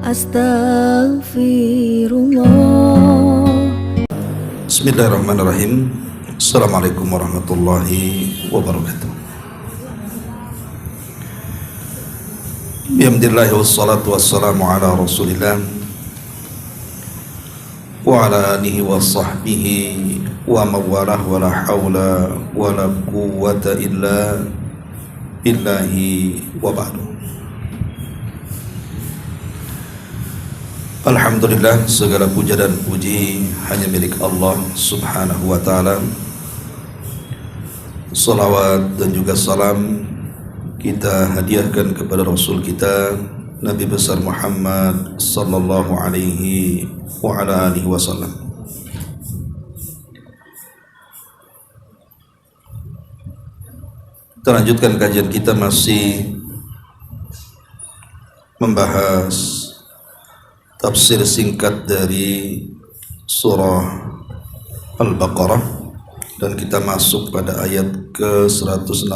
Astaghfirullah. Bismillahirrahmanirrahim. Assalamualaikum warahmatullahi wabarakatuh. Bihamdillahi wassalatu wassalamu ala rasulillah wa ala alihi wa sahbihi wa mawalah wa la hawla wa la quwwata illa billahi wa ba'du. Alhamdulillah, segala puja dan puji hanya milik Allah subhanahu wa ta'ala. Salawat dan juga salam kita hadiahkan kepada Rasul kita Nabi besar Muhammad sallallahu alaihi wa ala alihi wasallam. Kita lanjutkan kajian kita, masih membahas tafsir singkat dari surah Al-Baqarah, dan kita masuk pada ayat ke-160.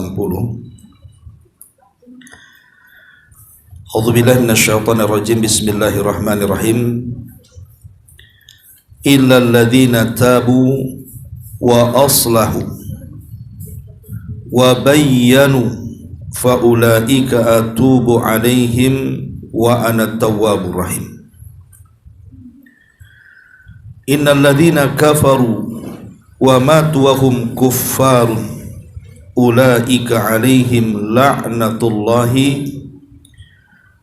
A'udzubillahi minasyaitonirrajim. Bismillahirrahmanirrahim. Illal ladzina tabu wa aslahu wa bayyanu fa ulaika atubu alaihim wa ana tawwabur rahim. Innal ladzina kafaru wa matu wa hum kuffarun ulaika alaihim la'natullahi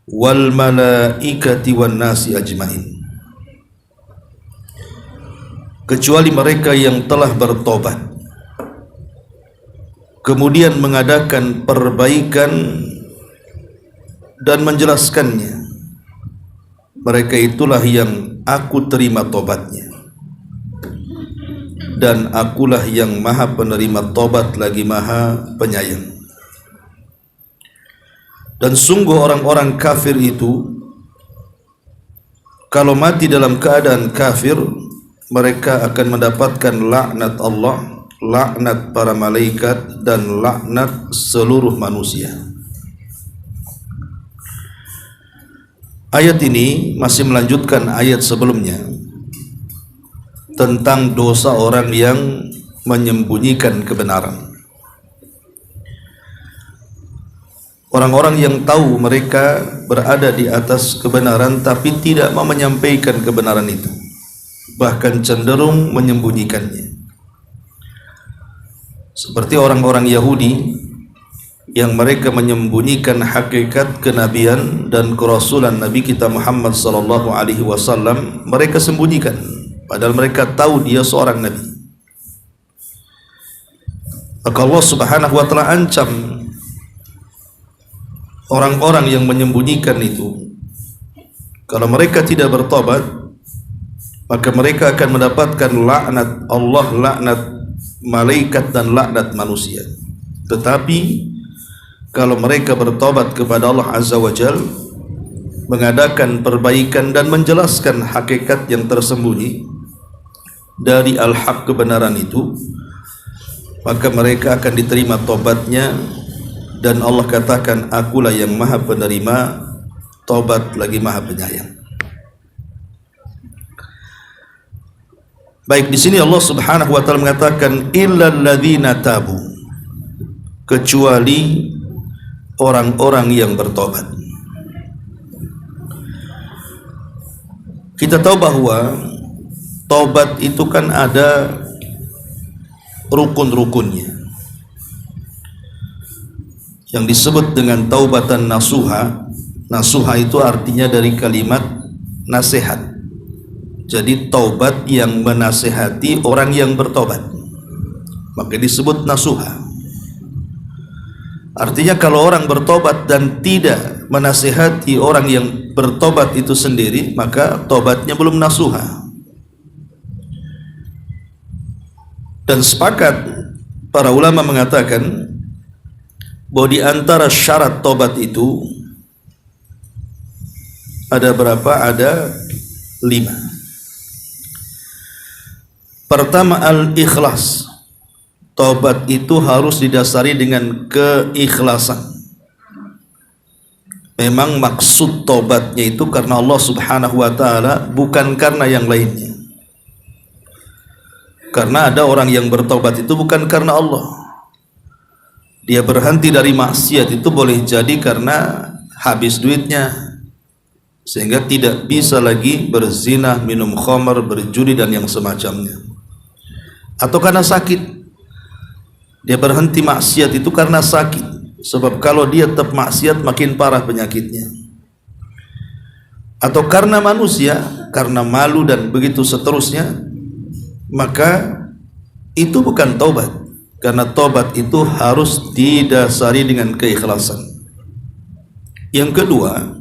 wal malaikati wan nasi ajmain, kecuali mereka yang telah bertobat kemudian mengadakan perbaikan dan menjelaskannya, mereka itulah yang aku terima tobatnya, dan akulah yang maha penerima tobat lagi maha penyayang. Dan sungguh orang-orang kafir itu kalau mati dalam keadaan kafir, mereka akan mendapatkan laknat Allah, laknat para malaikat, dan laknat seluruh manusia. Ayat ini masih melanjutkan ayat sebelumnya tentang dosa orang yang menyembunyikan kebenaran. Orang-orang yang tahu mereka berada di atas kebenaran tapi tidak mau menyampaikan kebenaran itu, bahkan cenderung menyembunyikannya. Seperti orang-orang Yahudi yang mereka menyembunyikan hakikat kenabian dan kerasulan Nabi kita Muhammad sallallahu alaihi wasallam, mereka sembunyikan padahal mereka tahu dia seorang nabi. Maka Allah subhanahu wa ta'ala ancam orang-orang yang menyembunyikan itu, kalau mereka tidak bertobat maka mereka akan mendapatkan laknat Allah, laknat malaikat, dan laknat manusia. Tetapi kalau mereka bertobat kepada Allah azza wa jalla, mengadakan perbaikan dan menjelaskan hakikat yang tersembunyi dari al-haq, kebenaran itu, maka mereka akan diterima tobatnya. Dan Allah katakan, akulah yang maha penerima tobat lagi maha penyayang. Baik, di sini Allah subhanahu wa ta'ala mengatakan illal ladzina tabu, kecuali orang-orang yang bertobat. Kita tahu bahwa tobat itu kan ada rukun-rukunnya yang disebut dengan taubatan nasuha. Nasuha itu artinya dari kalimat nasihat. Jadi taubat yang menasihati orang yang bertobat, maka disebut nasuha. Artinya kalau orang bertobat dan tidak menasihati orang yang bertobat itu sendiri, maka tobatnya belum nasuha. Dan sepakat para ulama mengatakan bahwa di antara syarat tobat itu ada berapa? Ada 5. Pertama, al-ikhlas. Tobat itu harus didasari dengan keikhlasan. memang maksud tobatnya itu karena Allah Subhanahu wa ta'ala, bukan karena yang lainnya. Karena ada orang yang bertobat itu bukan karena Allah. Dia berhenti dari maksiat itu boleh jadi karena habis duitnya, sehingga tidak bisa lagi berzina, minum khamar, berjudi dan yang semacamnya. Atau karena sakit. Dia berhenti maksiat itu karena sakit, sebab kalau dia tetap maksiat makin parah penyakitnya. Atau karena manusia, karena malu dan begitu seterusnya, maka itu bukan taubat. Karena taubat itu harus didasari dengan keikhlasan. Yang kedua,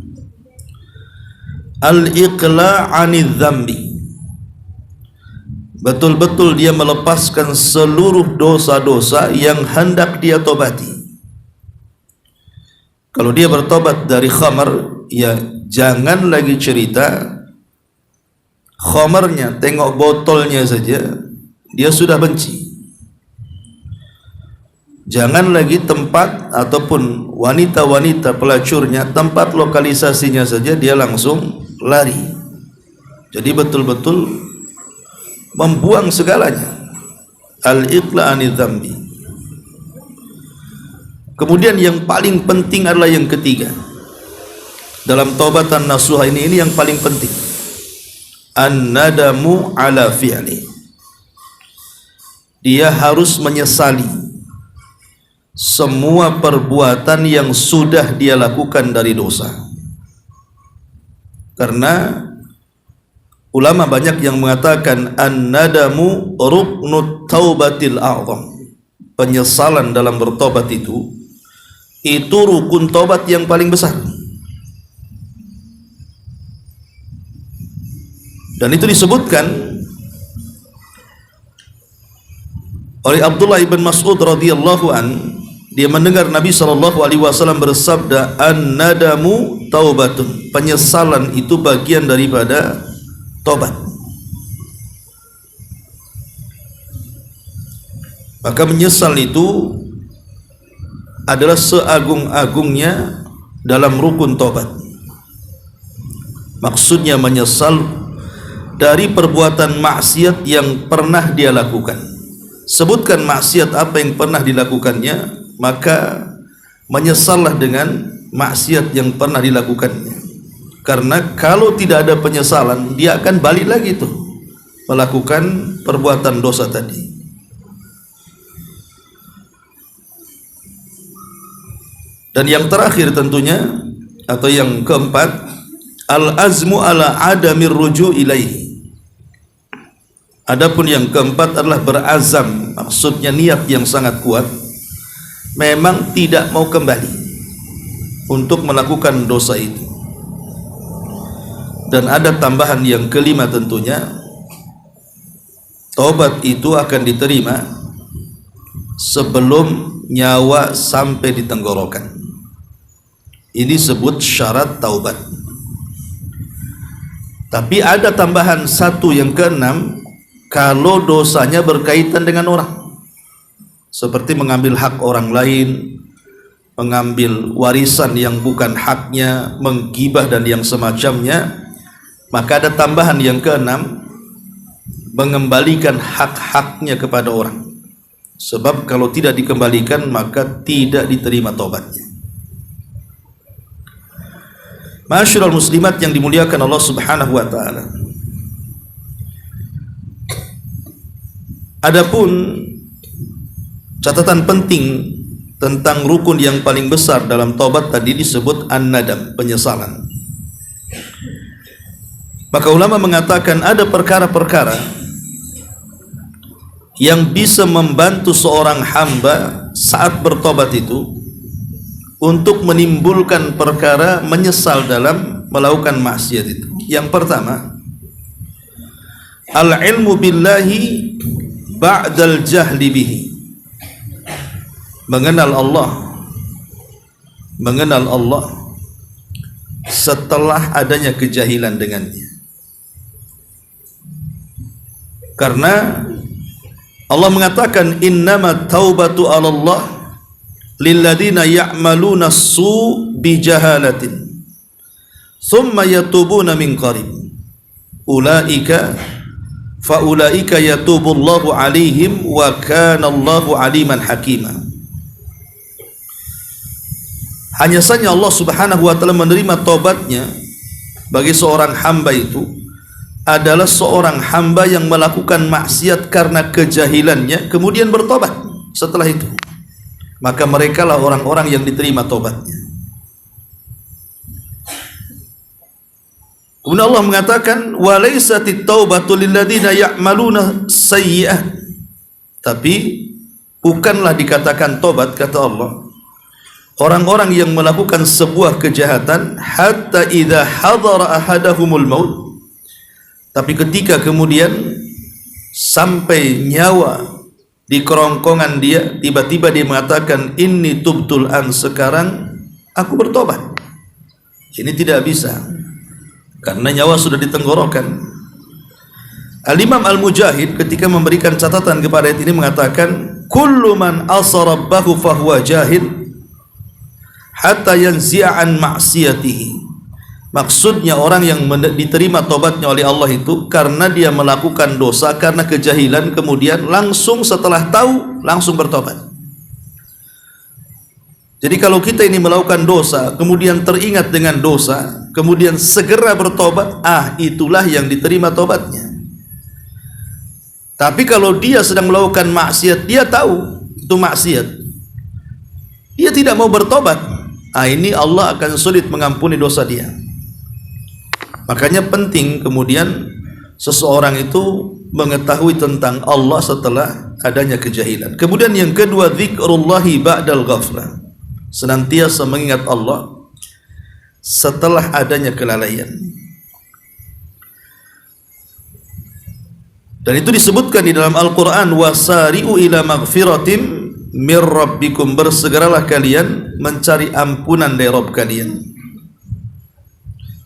al-iqla' 'anidz dzambi. Betul-betul dia melepaskan seluruh dosa-dosa yang hendak dia tobati. Kalau dia bertobat dari khamar, ya jangan lagi cerita khamarnya, tengok botolnya saja dia sudah benci. Jangan lagi tempat ataupun wanita-wanita pelacurnya, tempat lokalisasinya saja dia langsung lari. Jadi betul-betul membuang segalanya. Al-iqla' 'anidz dzambi. Kemudian yang paling penting adalah yang ketiga. Dalam taubatan nasuha ini yang paling penting. An-nadamu 'ala fi'li. Dia harus menyesali semua perbuatan yang sudah dia lakukan dari dosa. Karena ulama banyak yang mengatakan an-nadamu ruknut taubatil a'zam. Penyesalan dalam bertobat itu rukun tobat yang paling besar. Dan itu disebutkan oleh Abdullah ibn Mas'ud radhiyallahu an, dia mendengar Nabi SAW bersabda, an-nadamu taubatun. Penyesalan itu bagian daripada tobat. Maka menyesal itu adalah seagung-agungnya dalam rukun tobat. Maksudnya menyesal dari perbuatan maksiat yang pernah dia lakukan. Sebutkan maksiat apa yang pernah dilakukannya, maka menyesallah dengan maksiat yang pernah dilakukannya. Karena kalau tidak ada penyesalan, dia akan balik lagi tuh melakukan perbuatan dosa tadi. Dan yang terakhir tentunya, atau yang keempat, al-azmu ala adamir ruju' ilaihi. Adapun yang keempat adalah berazam, maksudnya niat yang sangat kuat, memang tidak mau kembali untuk melakukan dosa itu. Dan ada tambahan yang kelima tentunya, taubat itu akan diterima sebelum nyawa sampai di tenggorokan. Ini disebut syarat taubat. Tapi ada tambahan satu yang keenam, kalau dosanya berkaitan dengan orang, seperti mengambil hak orang lain, mengambil warisan yang bukan haknya, menggibah dan yang semacamnya, maka ada tambahan yang keenam, mengembalikan hak-haknya kepada orang. Sebab kalau tidak dikembalikan maka tidak diterima taubatnya. Ma'asyiral muslimat yang dimuliakan Allah Subhanahu wa taala. Adapun catatan penting tentang rukun yang paling besar dalam taubat tadi disebut an-nadam, penyesalan. Maka ulama mengatakan ada perkara-perkara yang bisa membantu seorang hamba saat bertobat itu untuk menimbulkan perkara menyesal dalam melakukan maksiat itu. Yang pertama, al-ilmu billahi ba'dal jahli bihi. Mengenal Allah setelah adanya kejahilan dengannya. Karena Allah mengatakan innama taubatu 'alallah lilladzina ya'maluna as-su' bi jahalatin thumma yatubuna min qarib ulaika yatubullahu alaihim wa kana Allahu aliman hakima. Hanya saja Allah Subhanahu wa taala menerima taubatnya bagi seorang hamba itu adalah seorang hamba yang melakukan maksiat karena kejahilannya kemudian bertobat setelah itu, maka merekalah orang-orang yang diterima taubatnya. Kemudian Allah mengatakan walaisatit taubatu lilladzina ya'maluna sayyi'ah, tapi bukanlah dikatakan tobat, kata Allah, orang-orang yang melakukan sebuah kejahatan hatta idza hadara ahadahumul maut, tapi ketika kemudian sampai nyawa di kerongkongan dia, tiba-tiba dia mengatakan inni tubtul an, sekarang aku bertobat. Ini tidak bisa karena nyawa sudah ditenggorokan. Al-Imam Al-Mujahid ketika memberikan catatan kepada ayat ini mengatakan kullu man asarabahu fahuwa jahil hatta yanzi'an ma'siyatihi. Maksudnya orang yang diterima tobatnya oleh Allah itu karena dia melakukan dosa karena kejahilan, kemudian langsung setelah tahu langsung bertobat. Jadi kalau kita ini melakukan dosa kemudian teringat dengan dosa kemudian segera bertobat, itulah yang diterima tobatnya. Tapi kalau dia sedang melakukan maksiat, dia tahu itu maksiat, dia tidak mau bertobat, ini Allah akan sulit mengampuni dosa dia. Makanya penting kemudian seseorang itu mengetahui tentang Allah setelah adanya kejahilan. Kemudian yang kedua, dzikrullahi ba'dal ghaflah, senantiasa mengingat Allah setelah adanya kelalaian. Dan itu disebutkan di dalam Al-Quran, wasari'u ila maghfiratim mir rabbikum, bersegeralah kalian mencari ampunan dari Rabb kalian.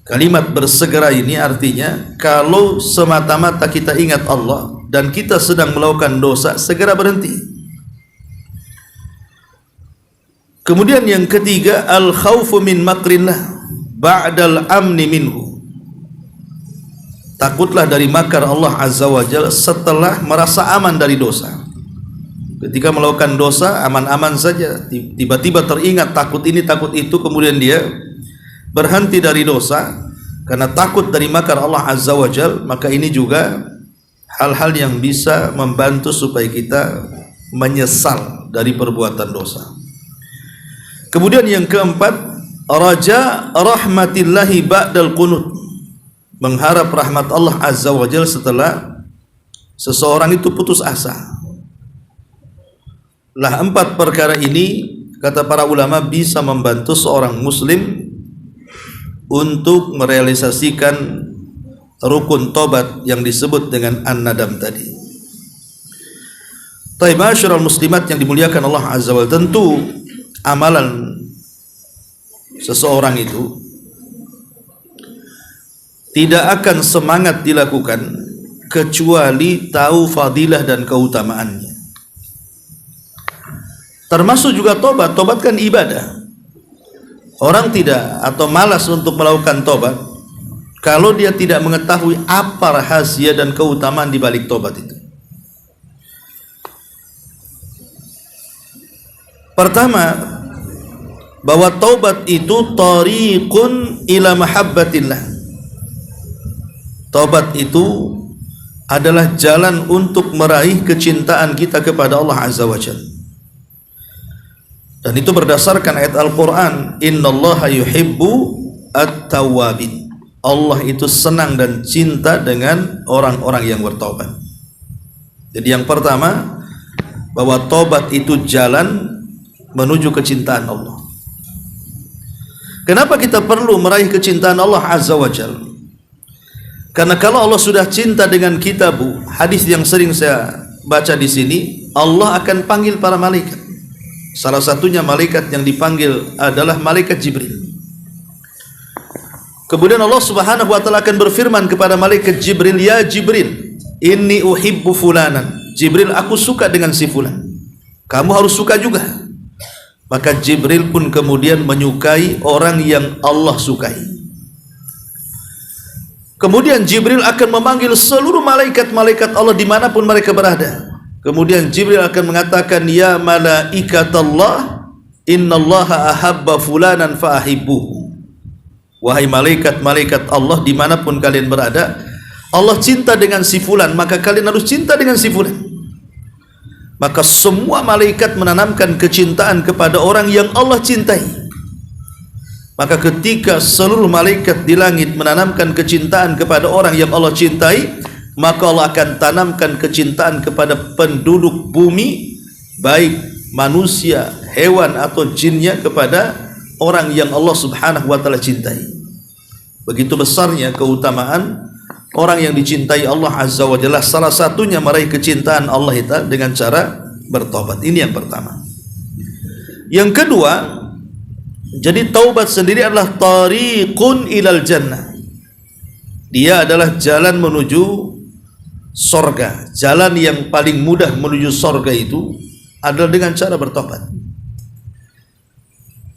Kalimat bersegera ini artinya kalau semata-mata kita ingat Allah dan kita sedang melakukan dosa, segera berhenti. Kemudian yang ketiga, al khaufu min makrillah ba'dal amni minhu, takutlah dari makar Allah Azza wa Jalla setelah merasa aman dari dosa. Ketika melakukan dosa aman-aman saja, tiba-tiba teringat takut ini takut itu, kemudian dia berhenti dari dosa karena takut dari makar Allah Azza wa Jalla, maka ini juga hal-hal yang bisa membantu supaya kita menyesal dari perbuatan dosa. Kemudian yang keempat, raja rahmatillahi ba'dal qunut, mengharap rahmat Allah Azza wa Jalla setelah seseorang itu putus asa. Lah, empat perkara ini kata para ulama bisa membantu seorang muslim untuk merealisasikan rukun tobat yang disebut dengan an-nadam tadi. Ma'asyiral muslimat yang dimuliakan Allah Azza wa Jalla, tentu amalan seseorang itu tidak akan semangat dilakukan kecuali tahu fadilah dan keutamaannya. Termasuk juga tobat. Tobat kan ibadah. Orang tidak atau malas untuk melakukan tobat kalau dia tidak mengetahui apa rahasia dan keutamaan di balik tobat itu. Pertama, bahwa taubat itu tariqun ila mahabbatillah. Taubat itu adalah jalan untuk meraih kecintaan kita kepada Allah Azza wa Jalla. Dan itu berdasarkan ayat Al-Quran, innallaha yuhibbu at-tawwabin. Allah itu senang dan cinta dengan orang-orang yang bertobat. Jadi yang pertama, bahwa tobat itu jalan menuju kecintaan Allah. Kenapa kita perlu meraih kecintaan Allah Azza wa Jalla? Karena kalau Allah sudah cinta dengan kita, hadis yang sering saya baca di sini, Allah akan panggil para malaikat. Salah satunya malaikat yang dipanggil adalah malaikat Jibril. Kemudian Allah Subhanahu wa taala akan berfirman kepada malaikat Jibril, ya Jibril, inni uhibbu fulanan. Jibril, aku suka dengan si fulan. Kamu harus suka juga. maka Jibril pun kemudian menyukai orang yang Allah sukai. Kemudian Jibril akan memanggil seluruh malaikat-malaikat Allah dimanapun mereka berada. Kemudian Jibril akan mengatakan, ya malaikatallah, innallaha ahabba fulanan fa'ahibbuhu. Wahai malaikat-malaikat Allah dimanapun kalian berada, Allah cinta dengan si fulan, maka kalian harus cinta dengan si fulan. Maka semua malaikat menanamkan kecintaan kepada orang yang Allah cintai. Maka ketika seluruh malaikat di langit menanamkan kecintaan kepada orang yang Allah cintai, maka Allah akan tanamkan kecintaan kepada penduduk bumi, baik manusia, hewan atau jinnya, kepada orang yang Allah subhanahu wa ta'ala cintai. Begitu besarnya keutamaan orang yang dicintai Allah azza wa jalla. Salah satunya meraih kecintaan Allah itu dengan cara bertobat. Ini yang pertama. Yang kedua, jadi taubat sendiri adalah tariqun ilal jannah. Dia adalah jalan menuju sorga. Jalan yang paling mudah menuju sorga itu adalah dengan cara bertobat.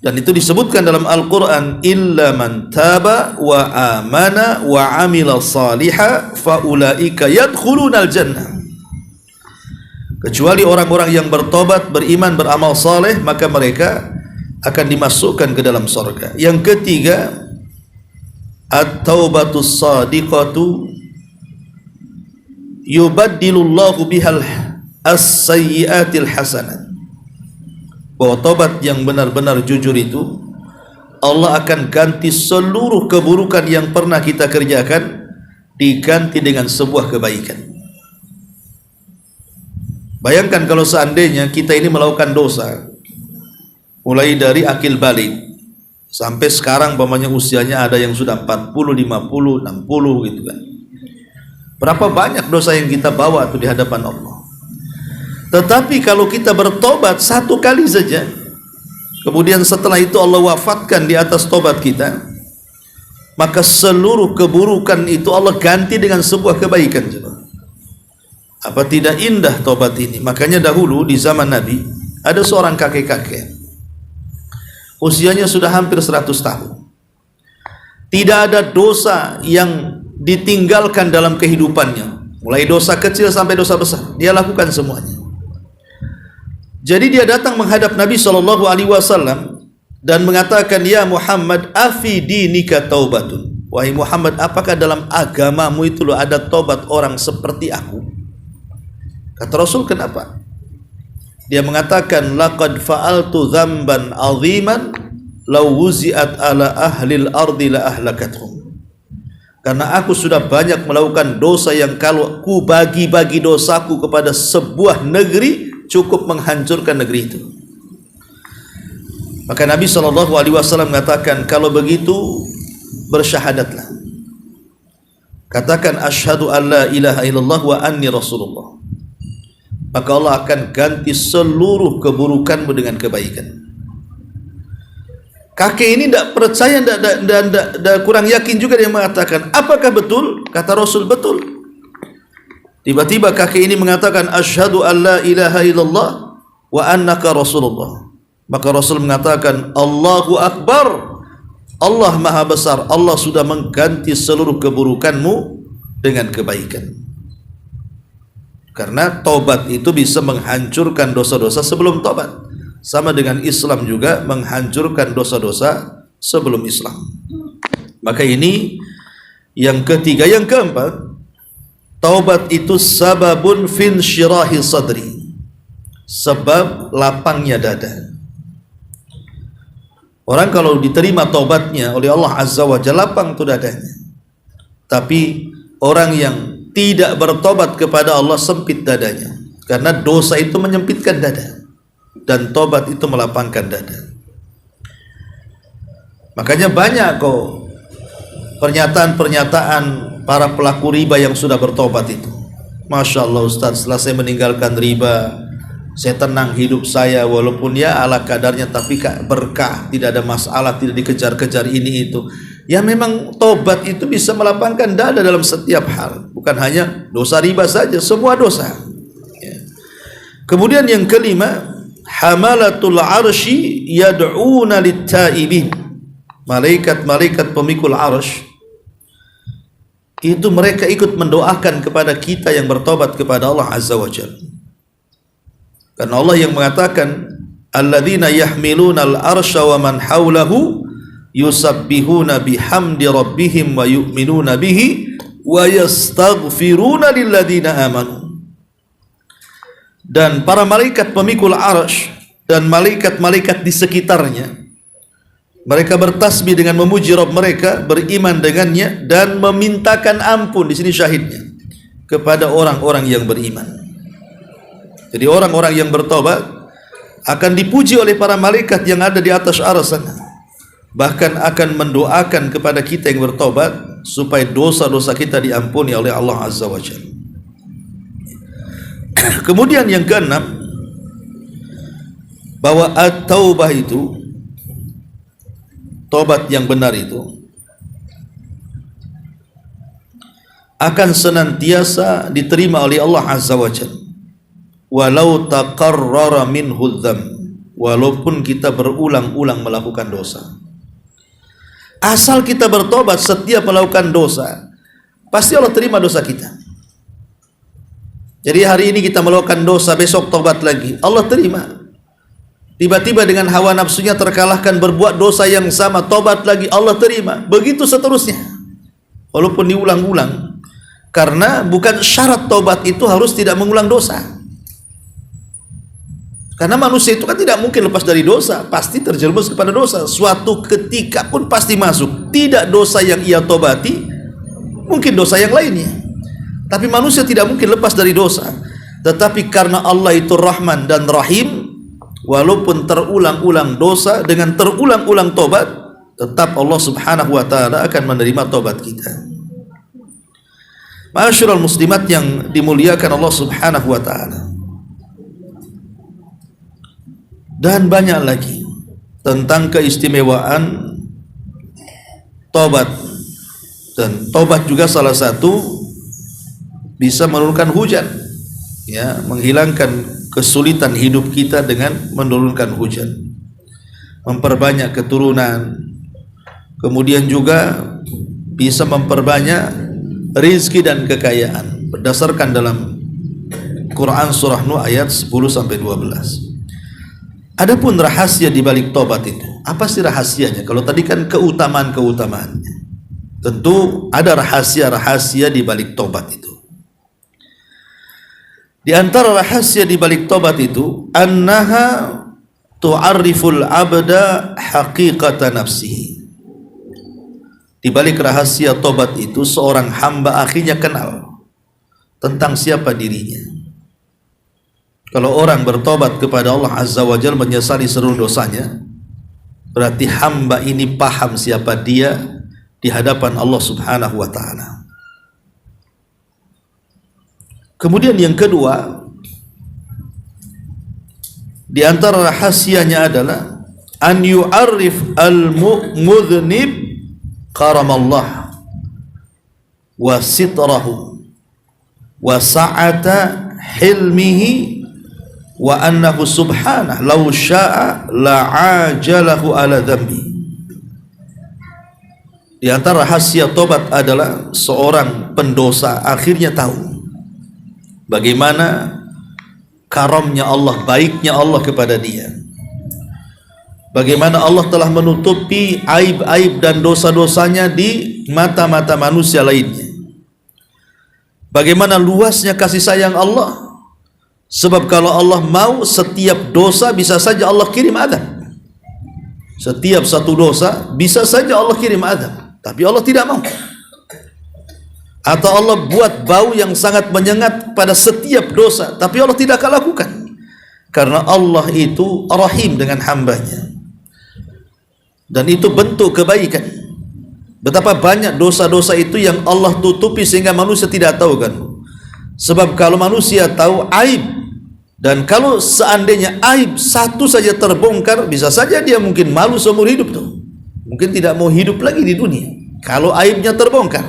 Dan itu disebutkan dalam Al-Quran, illa man taba wa amana wa amila saliha fa ulaika yadkhulunal jannah. Kecuali orang-orang yang bertobat, beriman, beramal saleh, maka mereka akan dimasukkan ke dalam sorga. Yang ketiga, at-taubatus sadiqatu yubaddilullahu bihal as-sayyiatil hasanat. Bahwa taubat yang benar-benar jujur itu, Allah akan ganti seluruh keburukan yang pernah kita kerjakan, diganti dengan sebuah kebaikan. Bayangkan kalau seandainya kita ini melakukan dosa, mulai dari akil balik sampai sekarang, umpamanya usianya ada yang sudah 40, 50, 60 gitu kan. Berapa banyak dosa yang kita bawa tuh di hadapan Allah. Tetapi kalau kita bertobat satu kali saja, kemudian setelah itu Allah wafatkan di atas tobat kita, maka seluruh keburukan itu Allah ganti dengan sebuah kebaikan. Apa tidak indah tobat ini? Makanya dahulu di zaman Nabi ada seorang kakek-kakek, usianya sudah hampir 100 tahun. Tidak ada dosa yang ditinggalkan dalam kehidupannya, mulai dosa kecil sampai dosa besar, dia lakukan semuanya. Jadi dia datang menghadap Nabi SAW dan mengatakan, ya Muhammad, afi dinika taubatun. Wahai Muhammad, apakah dalam agamamu itu ada tobat orang seperti aku? Kata Rasul, kenapa? Dia mengatakan, laqad fa'altu dzamban 'aziman law wuzi'at ala ahlil ardi la ahlakathum. Karena aku sudah banyak melakukan dosa yang kalau ku bagi-bagi dosaku kepada sebuah negeri, cukup menghancurkan negeri itu. Maka Nabi SAW mengatakan, kalau begitu bersyahadatlah, katakan asyhadu an la ilaha illallah wa anni rasulullah, maka Allah akan ganti seluruh keburukanmu dengan kebaikan. Kakek ini tidak percaya dan kurang yakin juga, dia mengatakan, apakah betul? Kata Rasul, betul. Tiba-tiba kakek ini mengatakan, asyhadu an la ilaha illallah wa annaka rasulullah. Maka Rasul mengatakan, Allahu akbar, Allah maha besar, Allah sudah mengganti seluruh keburukanmu dengan kebaikan. Karena taubat itu bisa menghancurkan dosa-dosa sebelum taubat. Sama dengan Islam juga menghancurkan dosa-dosa sebelum Islam. Maka ini yang ketiga. Yang keempat, taubat itu sababun fin syirahi sadri, sebab lapangnya dada. Orang kalau diterima taubatnya oleh Allah Azza wa Jalla, lapang itu dadanya. Tapi orang yang tidak bertobat kepada Allah, sempit dadanya, karena dosa itu menyempitkan dada dan tobat itu melapangkan dada. Makanya banyak kok pernyataan-pernyataan para pelaku riba yang sudah bertobat itu. Masya Allah Ustaz, setelah saya meninggalkan riba, saya tenang hidup saya, walaupun ya ala kadarnya, tapi berkah, tidak ada masalah, tidak dikejar-kejar ini itu. Ya memang tobat itu bisa melapangkan dada dalam setiap hal, bukan hanya dosa riba saja, semua dosa. Ya. Kemudian yang kelima, hamalatul arsy yad'una lit-taibin. Malaikat-malaikat pemikul arsy itu mereka ikut mendoakan kepada kita yang bertobat kepada Allah Azza wa Jalla. Karena Allah yang mengatakan, alladzina yahmiluna al-arsya wa man hawlahu yusabbihuna bihamdi rabbihim wa yu'minuna bihi wa yastaghfiruna lilladzina amanu. Dan para malaikat pemikul arsy dan malaikat-malaikat di sekitarnya, mereka bertasbih dengan memuji Rabb mereka, beriman dengannya dan memintakan ampun, di sini syahidnya, kepada orang-orang yang beriman. Jadi orang-orang yang bertobat akan dipuji oleh para malaikat yang ada di atas arsy sana. Bahkan akan mendoakan kepada kita yang bertobat supaya dosa-dosa kita diampuni oleh Allah Azza wa Jalla. Kemudian yang keenam, bahwa at-taubah itu, tobat yang benar itu akan senantiasa diterima oleh Allah Azza wa Jalla, walau taqarrara minhu dzam, walaupun kita berulang-ulang melakukan dosa. Asal kita bertobat setiap melakukan dosa, pasti Allah terima dosa kita. Jadi hari ini kita melakukan dosa, besok tobat lagi, Allah terima. Tiba-tiba dengan hawa nafsunya terkalahkan, berbuat dosa yang sama, tobat lagi, Allah terima. Begitu seterusnya, walaupun diulang-ulang. Karena bukan syarat tobat itu harus tidak mengulang dosa. Karena manusia itu kan tidak mungkin lepas dari dosa, pasti terjerumus kepada dosa. Suatu ketika pun pasti masuk. Tidak dosa yang ia tobati, mungkin dosa yang lainnya. Tapi manusia tidak mungkin lepas dari dosa. Tetapi karena Allah itu Rahman dan Rahim, walaupun terulang-ulang dosa, dengan terulang-ulang tobat, tetap Allah Subhanahu wa ta'ala akan menerima tobat kita. Ma'asyiral muslimat yang dimuliakan Allah Subhanahu wa ta'ala. Dan banyak lagi tentang keistimewaan tobat. Dan tobat juga salah satu bisa menurunkan hujan, ya, menghilangkan kesulitan hidup kita dengan menurunkan hujan, memperbanyak keturunan, kemudian juga bisa memperbanyak rizki dan kekayaan, berdasarkan dalam Quran surah Nuh ayat 10-12. Adapun rahasia di balik tobat itu, apa sih rahasianya? Kalau tadi kan keutamaan-keutamaannya, tentu ada rahasia-rahasia di balik tobat itu. Di antara rahasia di balik tobat itu, annaha tu'arriful abda haqiqata nafsihi. Di balik rahasia tobat itu, seorang hamba akhirnya kenal tentang siapa dirinya. Kalau orang bertobat kepada Allah Azza wa Jalla, menyesali seluruh dosanya, berarti hamba ini paham siapa dia di hadapan Allah Subhanahu wa ta'ala. Kemudian yang kedua, di antara rahasianya adalah an yu'arrif al-mudhnib karamallah wa sitrahu wa sa'ata hilmihi wa annahu subhanahu law sya'a la'ajalahu ala dhanbi. Di antara rahasia tobat adalah seorang pendosa akhirnya tahu bagaimana karamnya Allah, baiknya Allah kepada dia. Bagaimana Allah telah menutupi aib-aib dan dosa-dosanya di mata-mata manusia lainnya. Bagaimana luasnya kasih sayang Allah. Sebab kalau Allah mau, setiap dosa bisa saja Allah kirim azab. Setiap satu dosa bisa saja Allah kirim azab. Tapi Allah tidak mau. Atau Allah buat bau yang sangat menyengat pada setiap dosa, tapi Allah tidak akan lakukan. Karena Allah itu rahim dengan hambanya. Dan itu bentuk kebaikan. Betapa banyak dosa-dosa itu yang Allah tutupi sehingga manusia tidak tahu kan. Sebab kalau manusia tahu aib, dan kalau seandainya aib satu saja terbongkar, bisa saja dia mungkin malu seumur hidup tuh. Mungkin tidak mau hidup lagi di dunia kalau aibnya terbongkar.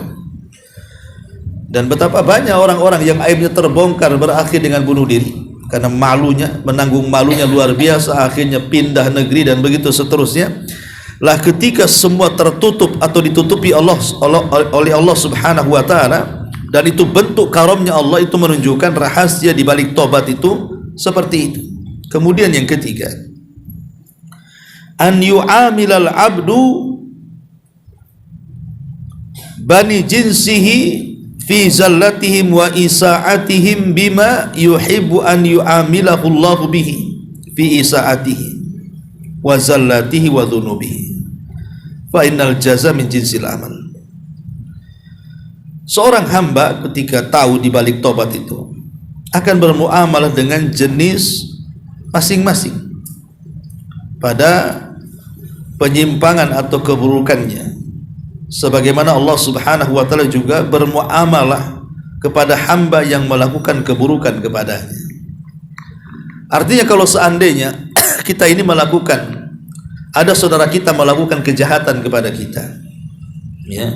Dan betapa banyak orang-orang yang aibnya terbongkar berakhir dengan bunuh diri karena malunya, menanggung malunya luar biasa, akhirnya pindah negeri dan begitu seterusnya. Lah ketika semua tertutup atau ditutupi oleh Allah Subhanahu wa taala, dan itu bentuk karamnya Allah, itu menunjukkan rahasia di balik tobat itu seperti itu. Kemudian yang ketiga, an yu'amilal abdu bani jinsihi fi zallatihim wa isa'atihim bima yuhibbu an yu'amilahu Allah bihi fi isa'atihi wa zallatihi wa dhunubihi fa innal jaza min jinsil amal. Seorang hamba ketika tahu di balik tobat itu akan bermuamalah dengan jenis masing-masing pada penyimpangan atau keburukannya, sebagaimana Allah Subhanahu wa taala juga bermuamalah kepada hamba yang melakukan keburukan kepadanya. Artinya kalau seandainya kita ini melakukan, ada saudara kita melakukan kejahatan kepada kita, ya,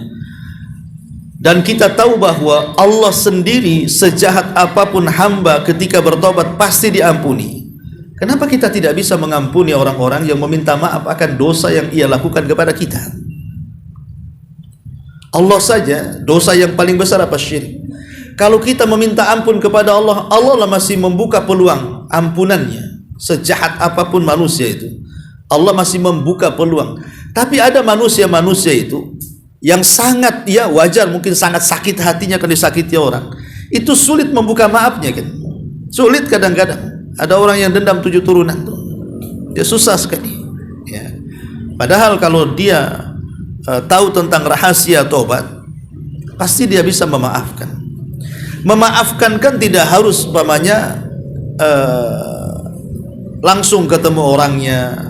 dan kita tahu bahwa Allah sendiri sejahat apapun hamba ketika bertobat pasti diampuni. Kenapa kita tidak bisa mengampuni orang-orang yang meminta maaf akan dosa yang ia lakukan kepada kita? Allah saja dosa yang paling besar apa? Syirik. Kalau kita meminta ampun kepada Allah, Allah masih membuka peluang ampunannya. Sejahat apapun manusia itu, Allah masih membuka peluang. Tapi ada manusia-manusia itu yang sangat, ya wajar mungkin sangat sakit hatinya kalau disakiti orang, itu sulit membuka maafnya kan? Sulit kadang-kadang. Ada orang yang dendam 7 turunan tuh, dia susah sekali, ya. Padahal kalau dia tahu tentang rahasia tobat, pasti dia bisa memaafkan. Memaafkan kan tidak harus umpamanya langsung ketemu orangnya,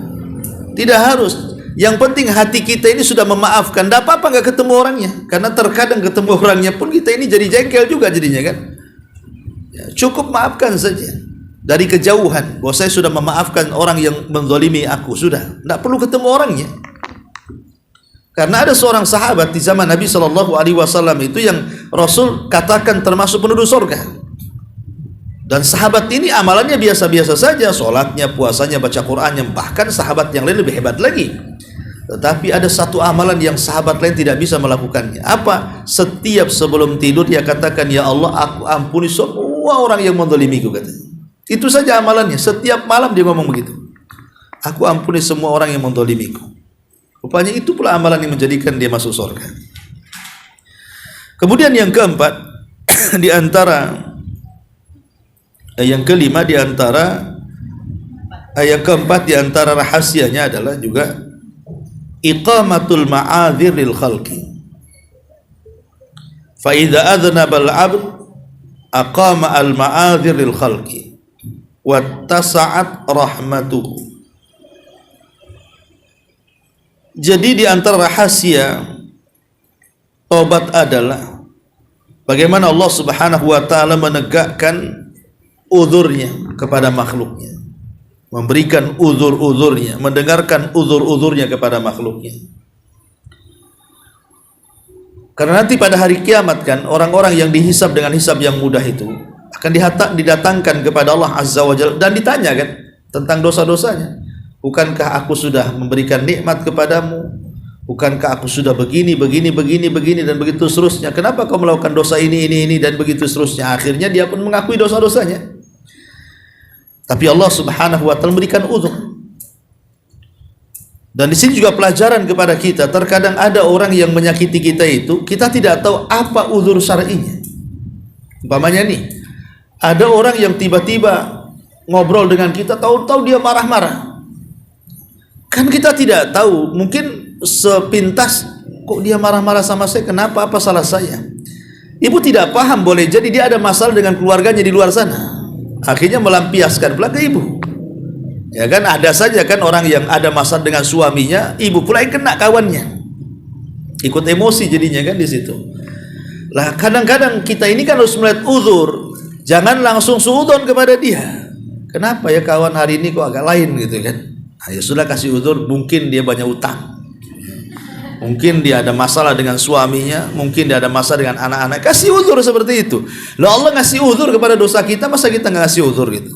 tidak harus. Yang penting hati kita ini sudah memaafkan. Tidak apa-apa nggak ketemu orangnya, karena terkadang ketemu orangnya pun kita ini jadi jengkel juga jadinya kan. Ya, cukup maafkan saja dari kejauhan, bahwa saya sudah memaafkan orang yang menzalimi aku, sudah, tidak perlu ketemu orangnya. Karena ada seorang sahabat di zaman Nabi Shallallahu Alaihi Wasallam itu yang Rasul katakan termasuk penduduk surga. Dan sahabat ini amalannya biasa-biasa saja, sholatnya, puasanya, baca Qurannya, bahkan sahabat yang lain lebih hebat lagi. Tetapi ada satu amalan yang sahabat lain tidak bisa melakukannya. Apa? Setiap sebelum tidur dia katakan, ya Allah, aku ampuni semua orang yang menzalimiku, katanya. Itu saja amalannya. Setiap malam dia ngomong begitu. Aku ampuni semua orang yang menzalimiku. Rupanya itu pula amalan yang menjadikan dia masuk surga. Kemudian yang keempat, di antara yang kelima di antara yang keempat di antara rahasianya adalah juga iqamatul ma'adzir lil khalqi. Fa idza adznaba al-'abd aqama al-ma'adzir lil khalqi wattasa'at rahmatuhu. Jadi di antara rahasia tobat adalah bagaimana Allah Subhanahu wa taala menegakkan uzurnya kepada makhluknya, memberikan uzur-uzurnya, mendengarkan uzur-uzurnya kepada makhluknya. Karena nanti pada hari kiamat kan, orang-orang yang dihisab dengan hisab yang mudah itu akan didatangkan kepada Allah Azza wa Jalla dan ditanya kan tentang dosa-dosanya. Bukankah aku sudah memberikan nikmat kepadamu? Bukankah aku sudah begini dan begitu seterusnya? Kenapa kau melakukan dosa ini dan begitu seterusnya? Akhirnya dia pun mengakui dosa-dosanya. Tapi Allah Subhanahu wa taala memberikan uzur. Dan di sini juga pelajaran kepada kita, terkadang ada orang yang menyakiti kita itu, kita tidak tahu apa uzur syar'inya. Umpamanya nih, ada orang yang tiba-tiba ngobrol dengan kita, tahu-tahu dia marah-marah. Kan kita tidak tahu, mungkin sepintas kok dia marah-marah sama saya, kenapa, apa salah saya? Ibu tidak paham, boleh jadi dia ada masalah dengan keluarganya di luar sana. Akhirnya melampiaskan pula ke ibu. Ya kan, ada saja kan orang yang ada masalah dengan suaminya, ibu pula yang kena kawannya. Ikut emosi jadinya kan di situ. Lah kadang-kadang kita ini kan harus melihat uzur. Jangan langsung suudzon kepada dia. Kenapa ya kawan hari ini kok agak lain gitu kan? Nah, ya sudah kasih uzur, mungkin dia banyak utang. Mungkin dia ada masalah dengan suaminya, mungkin dia ada masalah dengan anak-anak. Kasih uzur seperti itu. Lah Allah ngasih uzur kepada dosa kita, masa kita nggak ngasih uzur gitu?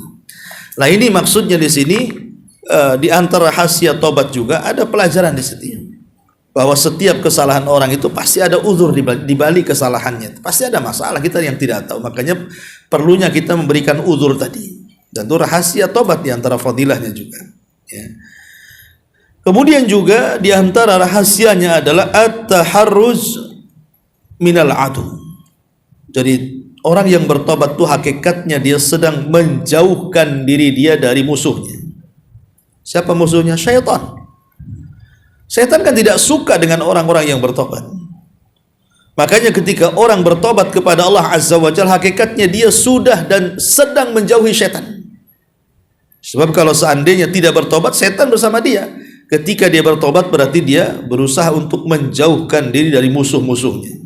Nah ini maksudnya di sini di antara rahasia tobat juga ada pelajaran di situ, bahwa setiap kesalahan orang itu pasti ada uzur di balik kesalahannya, pasti ada masalah kita yang tidak tahu. Makanya perlunya kita memberikan uzur tadi, dan itu rahasia tobat di antara fadilahnya juga. Ya. Kemudian juga di antara rahasianya adalah at-taharruz minal adu. Jadi orang yang bertobat itu hakikatnya dia sedang menjauhkan diri dia dari musuhnya. Siapa musuhnya? Syaitan. Syaitan kan tidak suka dengan orang-orang yang bertobat. Makanya ketika orang bertobat kepada Allah Azza wa Jalla, hakikatnya dia sudah dan sedang menjauhi syaitan. Sebab kalau seandainya tidak bertobat, syaitan bersama dia. Ketika dia bertobat berarti dia berusaha untuk menjauhkan diri dari musuh-musuhnya,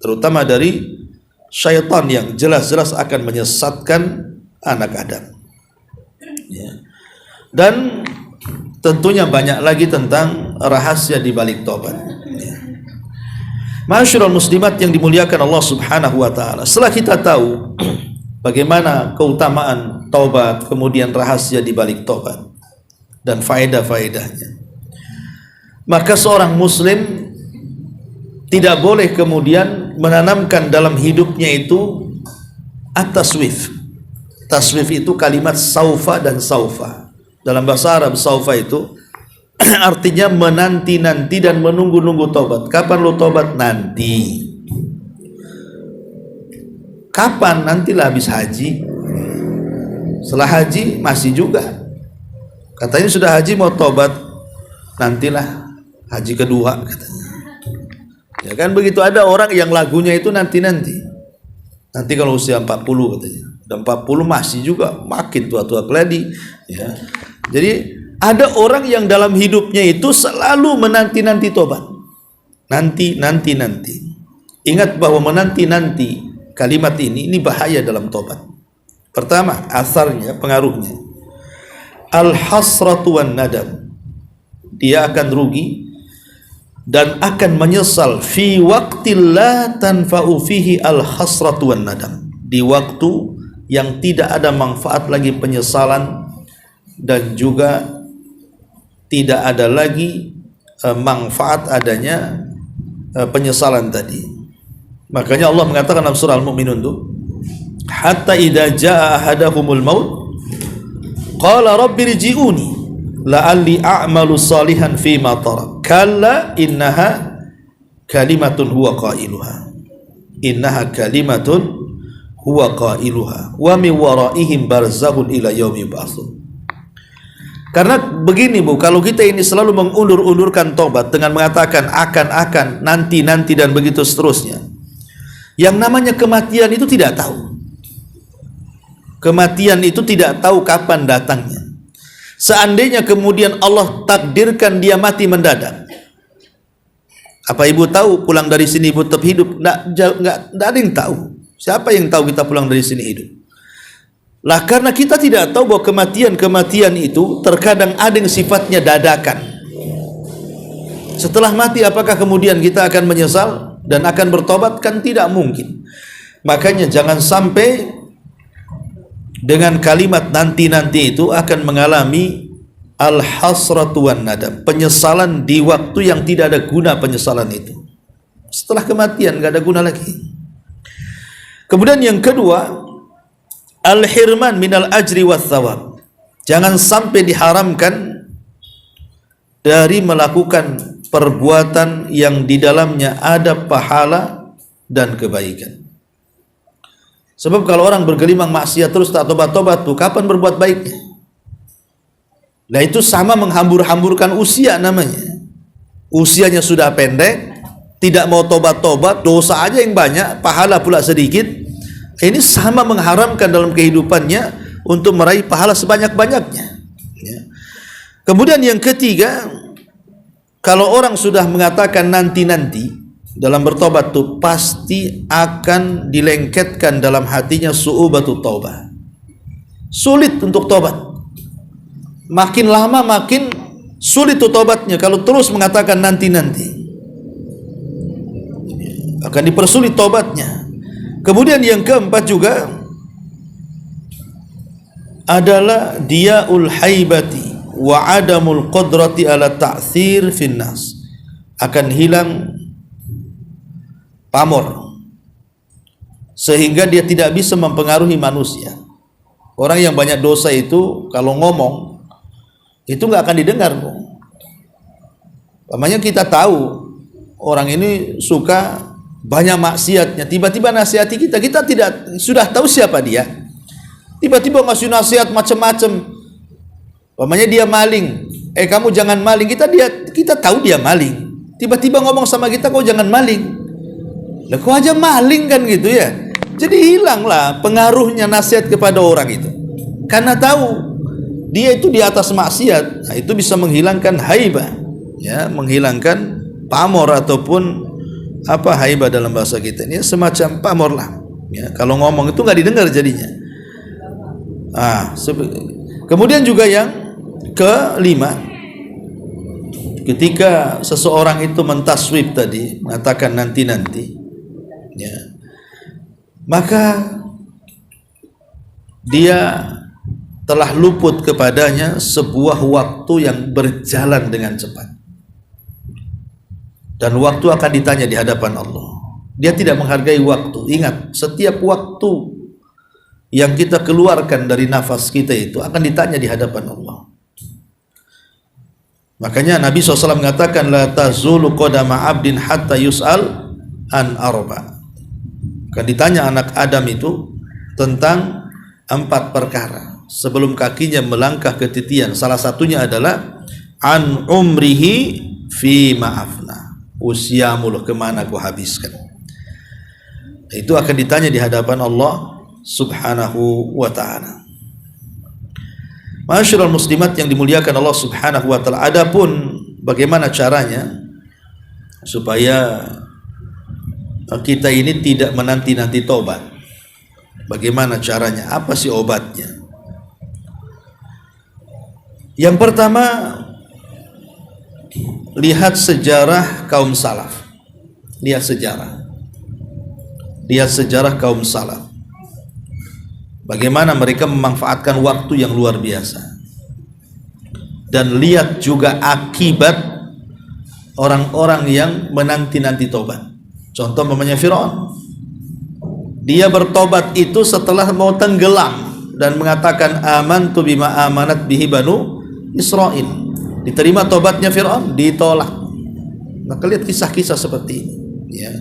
terutama dari syaitan yang jelas-jelas akan menyesatkan anak Adam. Ya. Dan tentunya banyak lagi tentang rahasia di balik tobat. Ya. Ma'asyiral muslimat yang dimuliakan Allah Subhanahu wa taala. Setelah kita tahu bagaimana keutamaan taubat, kemudian rahasia di balik tobat dan faedah-faedahnya, maka seorang muslim tidak boleh kemudian menanamkan dalam hidupnya itu at-taswif. Taswif itu kalimat saufa dan saufa. Dalam bahasa Arab saufa itu artinya menanti-nanti dan menunggu-nunggu tobat. Kapan lu tobat? Nanti. Kapan? Nantilah habis haji. Setelah haji masih juga. Katanya sudah haji mau tobat, nantilah haji kedua katanya. Ya kan begitu, ada orang yang lagunya itu nanti-nanti. Nanti kalau usia 40 katanya. Dan 40 masih juga, makin tua-tua keladi. Ya. Jadi ada orang yang dalam hidupnya itu selalu menanti-nanti tobat. Nanti. Ingat bahwa menanti-nanti kalimat ini bahaya dalam tobat. Pertama, asarnya, pengaruhnya, al-hasratu wan nadam. Dia akan rugi dan akan menyesal fi waqtil la tanfa'u fihi al-hasratu wan nadam. Di waktu yang tidak ada manfaat lagi penyesalan dan juga tidak ada lagi manfaat adanya penyesalan tadi. Makanya Allah mengatakan dalam surah Al-Mu'minun itu, hatta idza jaa ahadahumul maut qala rabbi rji'uni la'alli a'malu salihan fima tarak kalla innaha kalimatun huwa qailuha wa min waraihim barzakhun ila yaumi yub'atsun. Karena begini Bu, kalau kita ini selalu mengundur-undurkan tobat dengan mengatakan akan, nanti dan begitu seterusnya, yang namanya kematian itu tidak tahu. Kematian itu tidak tahu kapan datangnya. Seandainya kemudian Allah takdirkan dia mati mendadak, apa ibu tahu pulang dari sini ibu tetap hidup? Nggak ada yang tahu. Siapa yang tahu kita pulang dari sini hidup? Lah karena kita tidak tahu bahwa kematian itu terkadang ada yang sifatnya dadakan. Setelah mati apakah kemudian kita akan menyesal dan akan bertobat? Kan tidak mungkin. Makanya jangan sampai dengan kalimat nanti itu akan mengalami al-hasratu wan nadam, penyesalan di waktu yang tidak ada guna penyesalan itu. Setelah kematian gak ada guna lagi. Kemudian yang kedua, al-hirman minal ajri wath thawab. Jangan sampai diharamkan dari melakukan perbuatan yang di dalamnya ada pahala dan kebaikan. Sebab kalau orang bergelimang maksiat terus tak tobat-tobat tuh, kapan berbuat baiknya? Nah itu sama menghambur-hamburkan usia namanya. Usianya sudah pendek, tidak mau tobat-tobat, dosa aja yang banyak, pahala pula sedikit. Ini sama mengharamkan dalam kehidupannya untuk meraih pahala sebanyak-banyaknya. Ya. Kemudian yang ketiga, kalau orang sudah mengatakan nanti dalam bertobat tuh pasti akan dilengketkan dalam hatinya su'ubatut taubah. Sulit untuk tobat. Makin lama makin sulit tuh tobatnya kalau terus mengatakan nanti. Akan dipersulit tobatnya. Kemudian yang keempat juga, adalah diaul haibati wa adamul qadrati ala ta'thir finnas, akan hilang pamor sehingga dia tidak bisa mempengaruhi manusia. Orang yang banyak dosa itu kalau ngomong itu nggak akan didengar. Namanya kita tahu orang ini suka banyak maksiatnya, tiba-tiba nasihati kita tidak sudah tahu siapa dia, tiba-tiba ngasih nasihat macam-macam. Namanya dia maling, kamu jangan maling, kita tahu dia maling, tiba-tiba ngomong sama kita, kau jangan maling. Lah kau aja maling kan gitu ya. Jadi hilanglah pengaruhnya nasihat kepada orang itu, karena tahu dia itu di atas maksiat. Nah, itu bisa menghilangkan haibah, ya, menghilangkan pamor ataupun apa haibah dalam bahasa kita ini semacam pamor lah. Ya, kalau ngomong itu nggak didengar jadinya. Kemudian juga yang kelima, ketika seseorang itu mentaswib tadi, mengatakan nanti-nanti, ya, maka dia telah luput kepadanya sebuah waktu yang berjalan dengan cepat, dan waktu akan ditanya di hadapan Allah. Dia tidak menghargai waktu. Ingat, setiap waktu yang kita keluarkan dari nafas kita itu akan ditanya di hadapan Allah. Makanya Nabi SAW mengatakan, la tazulu qadama abdin hatta yus'al an arba. Akan ditanya anak Adam itu tentang 4 perkara sebelum kakinya melangkah ke titian. Salah satunya adalah an umrihi fi ma'afna, usiamu loh, kemana kau habiskan. Itu akan ditanya di hadapan Allah Subhanahu wa ta'ala. Masyaallah muslimat yang dimuliakan Allah Subhanahu wa ta'ala, adapun bagaimana caranya supaya kita ini tidak menanti-nanti tobat. Bagaimana caranya? Apa sih obatnya? Yang pertama, lihat sejarah kaum salaf. Lihat sejarah kaum salaf. Bagaimana mereka memanfaatkan waktu yang luar biasa. Dan lihat juga akibat orang-orang yang menanti-nanti tobat. Contoh namanya Fir'aun. Dia bertobat itu setelah mau tenggelam dan mengatakan amantu bima amanat bihi banu Israil. Diterima tobatnya Fir'aun, ditolak. Maka lihat kisah-kisah seperti ini, ya,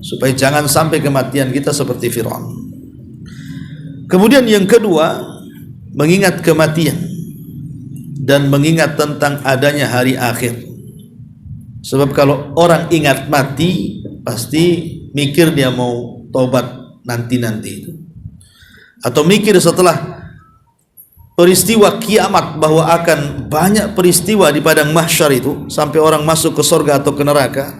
supaya jangan sampai kematian kita seperti Fir'aun. Kemudian yang kedua, mengingat kematian dan mengingat tentang adanya hari akhir. Sebab kalau orang ingat mati, pasti mikir dia mau tobat nanti-nanti itu, atau mikir setelah peristiwa kiamat bahwa akan banyak peristiwa di padang mahsyar itu sampai orang masuk ke surga atau ke neraka.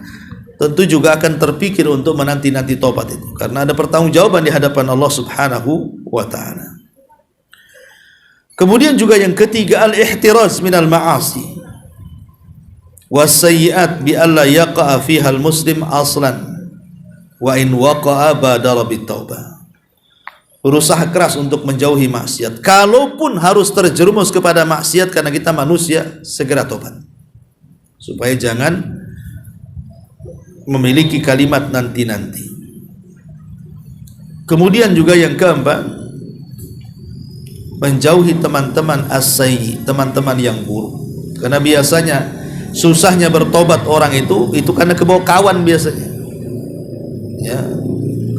Tentu juga akan terpikir untuk menanti-nanti tobat itu, karena ada pertanggungjawaban di hadapan Allah Subhanahu wa ta'ala. Kemudian juga yang ketiga, al-ihtiraz minal ma'asi wasayyi'at bi alla yaqa'a fiha al-muslim aslan wa in waqa'a badara bitaubah. Berusaha keras untuk menjauhi maksiat. Kalaupun harus terjerumus kepada maksiat karena kita manusia, segera tobat. Supaya jangan memiliki kalimat nanti-nanti. Kemudian juga yang keempat, menjauhi teman-teman as-sayyi, teman-teman yang buruk. Karena biasanya susahnya bertobat orang itu karena kebawa kawan biasanya. Ya,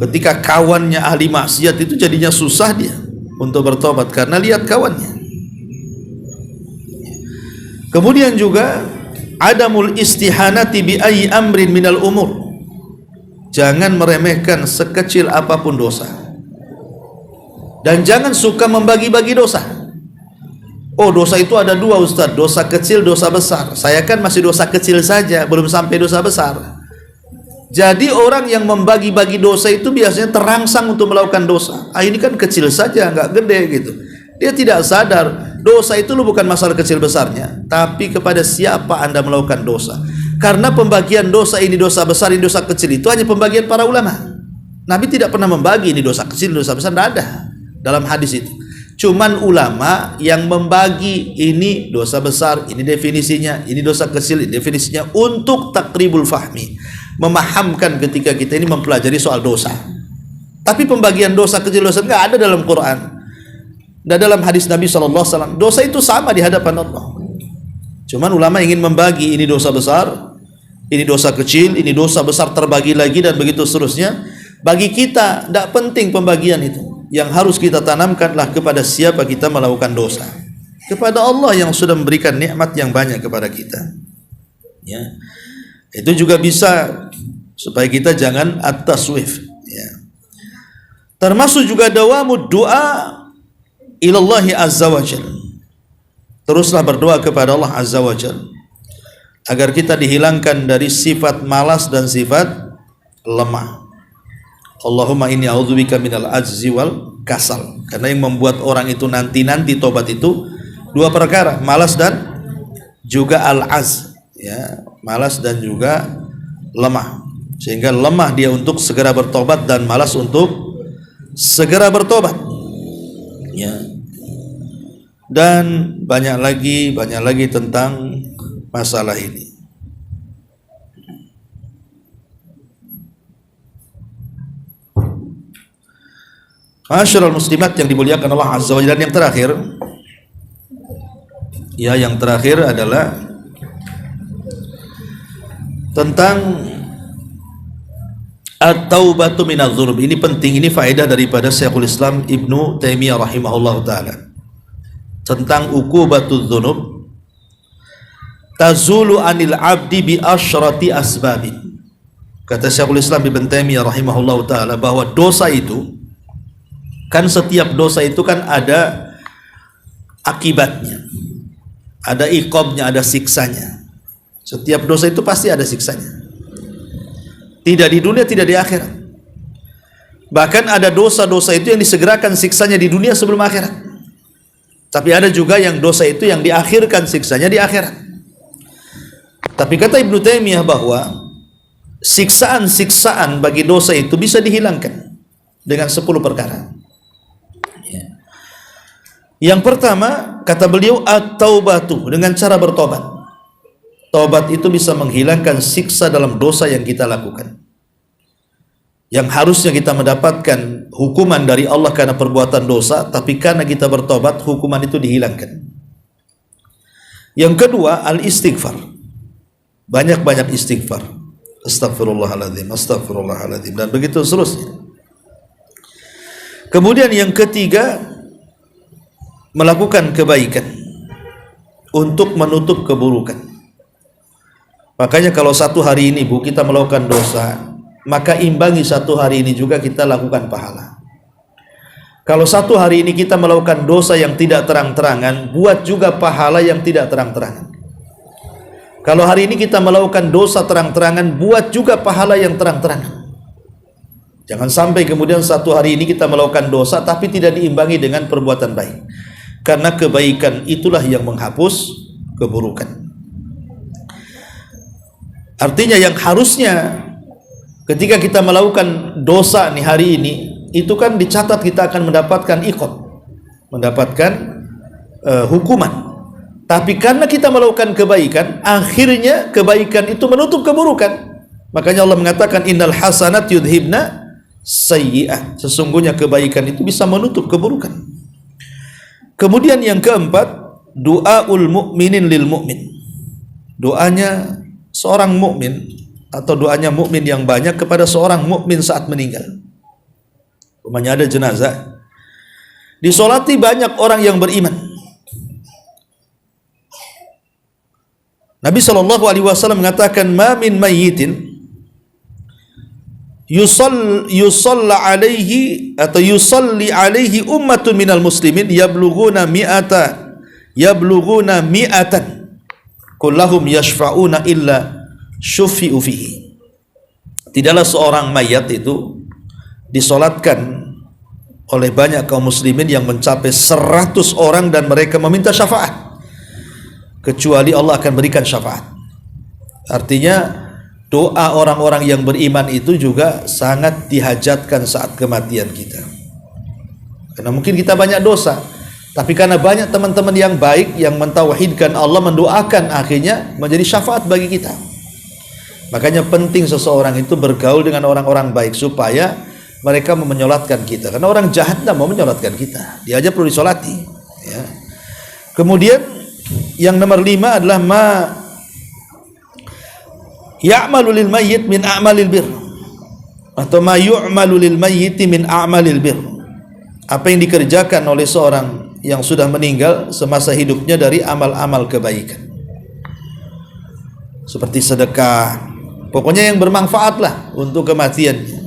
ketika kawannya ahli maksiat itu jadinya susah dia untuk bertobat karena lihat kawannya. Kemudian juga adamul istihanati bi ayyi amrin minal umur. Jangan meremehkan sekecil apapun dosa. Dan jangan suka membagi-bagi dosa. Oh, dosa itu ada dua, Ustaz, dosa kecil, dosa besar. Saya kan masih dosa kecil saja, belum sampai dosa besar. Jadi orang yang membagi-bagi dosa itu biasanya terangsang untuk melakukan dosa. Ini kan kecil saja, nggak gede gitu. Dia tidak sadar dosa itu bukan masalah kecil besarnya, tapi kepada siapa Anda melakukan dosa. Karena pembagian dosa ini dosa besar, ini dosa kecil itu hanya pembagian para ulama. Nabi tidak pernah membagi ini dosa kecil, dosa besar, tidak ada dalam hadis itu. Cuman ulama yang membagi ini dosa besar, ini definisinya, ini dosa kecil, ini definisinya, untuk takribul fahmi, memahamkan ketika kita ini mempelajari soal dosa. Tapi pembagian dosa kecil, dosa enggak ada dalam Quran dan dalam hadis Nabi SAW. Dosa itu sama di hadapan Allah. Cuman ulama ingin membagi, ini dosa besar, ini dosa kecil, ini dosa besar terbagi lagi, dan begitu seterusnya. Bagi kita tidak penting pembagian itu. Yang harus kita tanamkanlah kepada siapa kita melakukan dosa, kepada Allah yang sudah memberikan nikmat yang banyak kepada kita. Ya, itu juga bisa supaya kita jangan at-taswif. Ya. Termasuk juga dawamud doa ilallahi azza wa jalla. Teruslah berdoa kepada Allah azza wa jalla agar kita dihilangkan dari sifat malas dan sifat lemah. Allahumma inni a'udzubika minal ajzi wal kasal. Karena yang membuat orang itu nanti-nanti tobat itu dua perkara, malas dan juga al-az, ya, malas dan juga lemah. Sehingga lemah dia untuk segera bertobat dan malas untuk segera bertobat. Ya. Dan banyak lagi tentang masalah ini. Masyarul muslimat yang dimuliakan Allah Azza wa Jalla. Yang terakhir, ya, yang terakhir adalah tentang at-taubatu minadz-dzunub. Ini penting, ini faedah daripada Syekhul Islam Ibnu Taimiyah rahimahullah taala tentang uqubatudz dzunub tazulu anil abdi bi asyrati asbabin. Kata Syekhul Islam Ibnu Taimiyah rahimahullah taala bahwa dosa itu kan, setiap dosa itu kan ada akibatnya, ada iqabnya, ada siksanya. Setiap dosa itu pasti ada siksanya. Tidak di dunia, tidak di akhirat. Bahkan ada dosa-dosa itu yang disegerakan siksanya di dunia sebelum akhirat. Tapi ada juga yang dosa itu yang diakhirkan siksanya di akhirat. Tapi kata Ibnu Taimiyah bahwa siksaan-siksaan bagi dosa itu bisa dihilangkan dengan 10 perkara. Yang pertama, kata beliau, at-taubatu, dengan cara bertobat. Tobat itu bisa menghilangkan siksa dalam dosa yang kita lakukan. Yang harusnya kita mendapatkan hukuman dari Allah karena perbuatan dosa, tapi karena kita bertobat, hukuman itu dihilangkan. Yang kedua, al-istighfar. Banyak-banyak istighfar. Astagfirullahaladzim, astagfirullahaladzim, dan begitu seterusnya. Kemudian yang ketiga, melakukan kebaikan untuk menutup keburukan. Makanya kalau satu hari ini, Bu, kita melakukan dosa, maka imbangi satu hari ini juga kita lakukan pahala. Kalau satu hari ini kita melakukan dosa yang tidak terang-terangan, buat juga pahala yang tidak terang-terangan. Kalau hari ini kita melakukan dosa terang-terangan, buat juga pahala yang terang-terangan. Jangan sampai kemudian satu hari ini kita melakukan dosa tapi tidak diimbangi dengan perbuatan baik. Karena kebaikan itulah yang menghapus keburukan. Artinya yang harusnya ketika kita melakukan dosa nih hari ini, itu kan dicatat kita akan mendapatkan iqab, mendapatkan hukuman. Tapi karena kita melakukan kebaikan, akhirnya kebaikan itu menutup keburukan. Makanya Allah mengatakan innal hasanat yudhibna sayyi'at. Sesungguhnya kebaikan itu bisa menutup keburukan. Kemudian yang keempat, doaul mu'minin lil mu'min. Doanya seorang mukmin atau doanya mukmin yang banyak kepada seorang mukmin saat meninggal. Umpamanya ada jenazah, disolati banyak orang yang beriman. Nabi SAW mengatakan, ma min mayyitin yusalla alaihi atau yusalli alaihi ummatun minal muslimin yablughuna mi'atan kullahum yashfa'una illa syufi'u fihi. Tidaklah seorang mayat itu disolatkan oleh banyak kaum muslimin yang mencapai 100 orang dan mereka meminta syafaat, kecuali Allah akan berikan syafaat. Artinya doa orang-orang yang beriman itu juga sangat dihajatkan saat kematian kita. Karena mungkin kita banyak dosa, Tapi karena banyak teman-teman yang baik yang mentauhidkan Allah, mendoakan, akhirnya menjadi syafaat bagi kita. Makanya penting seseorang itu bergaul dengan orang-orang baik supaya mereka mau menyolatkan kita. Karena orang jahat tidak mau menyolatkan kita. Dia aja perlu disolati. Ya. Kemudian yang nomor 5 adalah ma ya'malu lil mayyit min a'malil bir, atau ma yu'malu lil mayyit min a'malil bir. Apa yang dikerjakan oleh seorang yang sudah meninggal semasa hidupnya dari amal-amal kebaikan, seperti sedekah, pokoknya yang bermanfaat lah untuk kematiannya.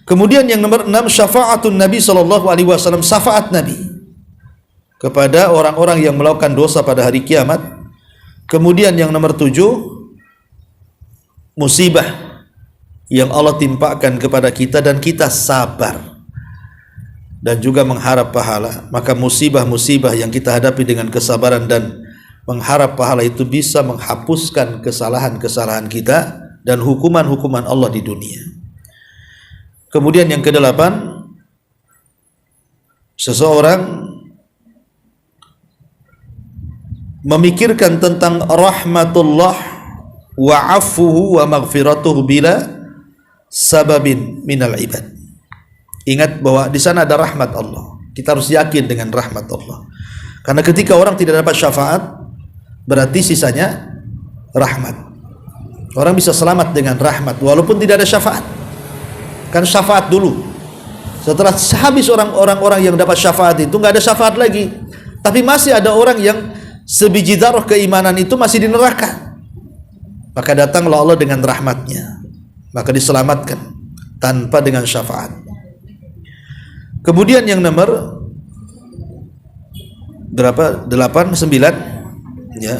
Kemudian yang nomor 6, syafaatun Nabi SAW, syafaat Nabi kepada orang-orang yang melakukan dosa pada hari kiamat. Kemudian yang nomor 7, musibah yang Allah timpakan kepada kita dan kita sabar dan juga mengharap pahala. Maka musibah-musibah yang kita hadapi dengan kesabaran dan mengharap pahala itu bisa menghapuskan kesalahan-kesalahan kita dan hukuman-hukuman Allah di dunia. Kemudian yang ke-8, seseorang memikirkan tentang rahmatullah wa afuhu wa maghfiratuhu bila sababin minal ibad. Ingat bahwa di sana ada rahmat Allah. Kita harus yakin dengan rahmat Allah. Karena ketika orang tidak dapat syafaat, berarti sisanya rahmat. Orang bisa selamat dengan rahmat walaupun tidak ada syafaat. Kan syafaat dulu. Setelah habis orang-orang yang dapat syafaat itu nggak ada syafaat lagi. Tapi masih ada orang yang sebiji darah keimanan itu masih di neraka. Maka datanglah Allah dengan rahmatnya. Maka diselamatkan tanpa dengan syafaat. Kemudian yang nomor berapa? 8, 9 ya.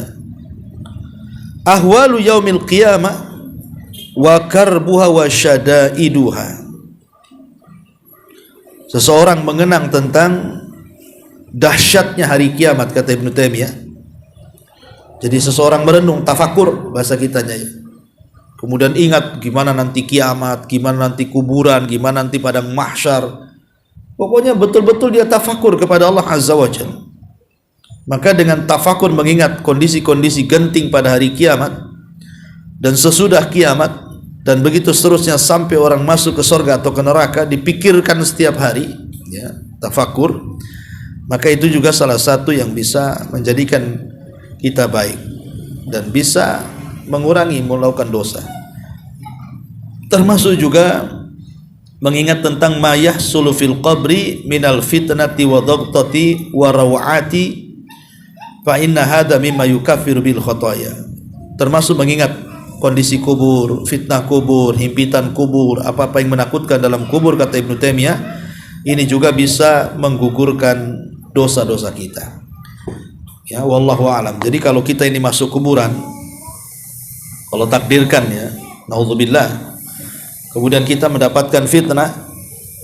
Ahwalu yaumil qiyamah wa karbuha wa syadaiduha. Seseorang mengenang tentang dahsyatnya hari kiamat, kata Ibnu Taimiyah. Jadi seseorang merenung, tafakur bahasa kitanya ya. Kemudian ingat gimana nanti kiamat, gimana nanti kuburan, gimana nanti padang mahsyar. Pokoknya betul-betul dia tafakur kepada Allah Azza wa Jalla. Maka dengan tafakur mengingat kondisi-kondisi genting pada hari kiamat dan sesudah kiamat dan begitu seterusnya sampai orang masuk ke surga atau ke neraka, dipikirkan setiap hari ya, tafakur. Maka itu juga salah satu yang bisa menjadikan kita baik dan bisa mengurangi melakukan dosa. Termasuk juga mengingat tentang ma yahsulu fil qabri minal fitnati wa dhaghtati wa raw'ati fa inna hadha mimma yukaffiru bil khotaya. Termasuk mengingat kondisi kubur, fitnah kubur, himpitan kubur, apa-apa yang menakutkan dalam kubur, kata Ibnu Taimiyah, ini juga bisa menggugurkan dosa-dosa kita. Ya, wallahu a'lam. Jadi kalau kita ini masuk kuburan, kalau takdirkan ya, naudzubillah, kemudian kita mendapatkan fitnah,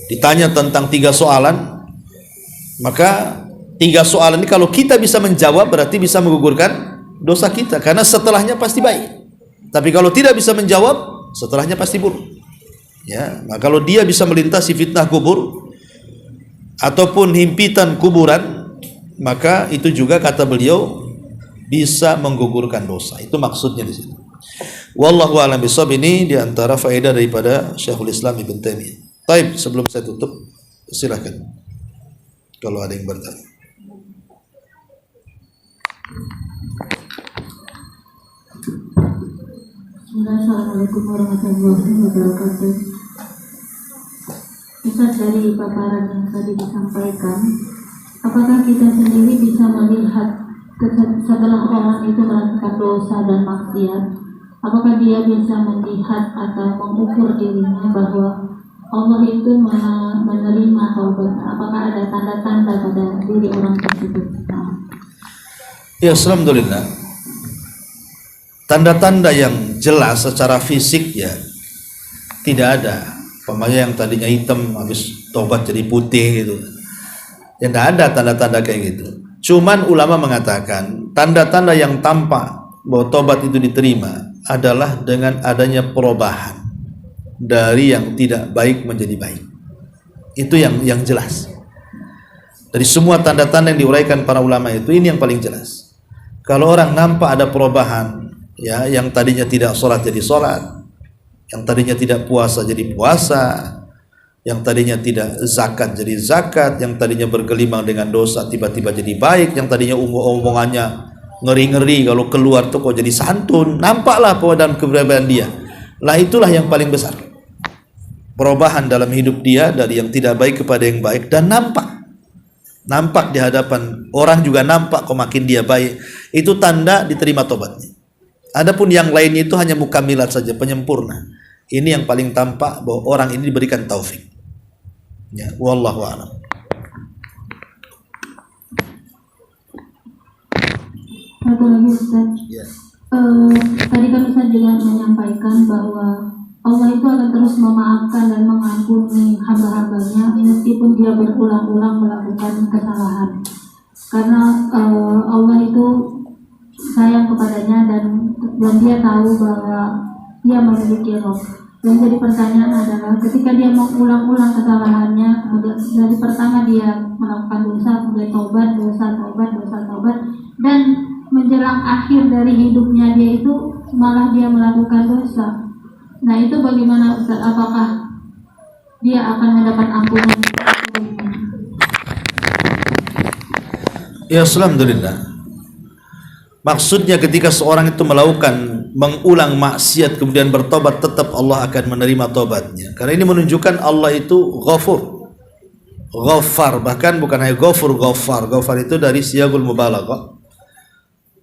ditanya tentang 3 soalan, maka 3 soalan ini kalau kita bisa menjawab berarti bisa menggugurkan dosa kita, karena setelahnya pasti baik. Tapi kalau tidak bisa menjawab, setelahnya pasti buruk. Ya, maka kalau dia bisa melintasi fitnah kubur ataupun himpitan kuburan, maka itu juga kata beliau bisa menggugurkan dosa. Itu maksudnya di sini. Wallahu a'lam bishawab. Ini diantara faedah daripada Syekhul Islam Ibnu Taimiyah. Baik, sebelum saya tutup, silakan kalau ada yang bertanya. Assalamualaikum warahmatullahi wabarakatuh. Ustaz, dari paparan yang tadi disampaikan, apakah kita sendiri bisa melihat setelah orang itu melakukan dosa dan maksiat, apakah dia bisa melihat atau mengukur dirinya bahwa Allah itu menerima taubatnya? Apakah ada tanda-tanda pada diri orang tersebut? Ya, alhamdulillah. Tanda-tanda yang jelas secara fisik ya tidak ada. Pemaja yang tadinya hitam habis tobat jadi putih gitu. Ya tidak ada tanda-tanda kayak gitu. Cuman ulama mengatakan tanda-tanda yang tampak bahwa tobat itu diterima adalah dengan adanya perubahan dari yang tidak baik menjadi baik. Itu yang jelas. Dari semua tanda-tanda yang diuraikan para ulama itu, ini yang paling jelas. Kalau orang nampak ada perubahan, ya, yang tadinya tidak sholat jadi sholat, yang tadinya tidak puasa jadi puasa, yang tadinya tidak zakat jadi zakat, yang tadinya bergelimang dengan dosa tiba-tiba jadi baik, yang tadinya omongannya ngeri-ngeri kalau keluar tuh kok jadi santun, nampaklah perubahan keberadaan dia. Lah itulah yang paling besar, perubahan dalam hidup dia dari yang tidak baik kepada yang baik, dan nampak di hadapan orang juga nampak kok makin dia baik, itu tanda diterima tobatnya. Adapun yang lainnya itu hanya mukamilat saja, penyempurna. Ini yang paling tampak bahwa orang ini diberikan taufik. Ya, wallahu a'lam. Satu lagi Ustaz. Ya. Tadi kan Ustaz juga menyampaikan bahwa Allah itu akan terus memaafkan dan mengampuni hamba-hambanya meskipun dia berulang-ulang melakukan kesalahan. Karena Allah itu sayang kepadanya dan dia tahu bahwa dia memiliki roh. Yang jadi pertanyaan adalah ketika dia mengulang-ulang kesalahannya, dari pertama dia melakukan dosa, kemudian tobat, dan menjelang akhir dari hidupnya dia itu malah dia melakukan dosa. Nah itu bagaimana Ustaz? Apakah dia akan mendapat ampunan? Ya, alhamdulillah. Maksudnya ketika seorang itu mengulang maksiat kemudian bertobat, tetap Allah akan menerima tobatnya. Karena ini menunjukkan Allah itu Ghafur, Ghaffar, bahkan bukan hanya Ghafur, Ghaffar. Ghaffar itu dari siyagul mubalaghah.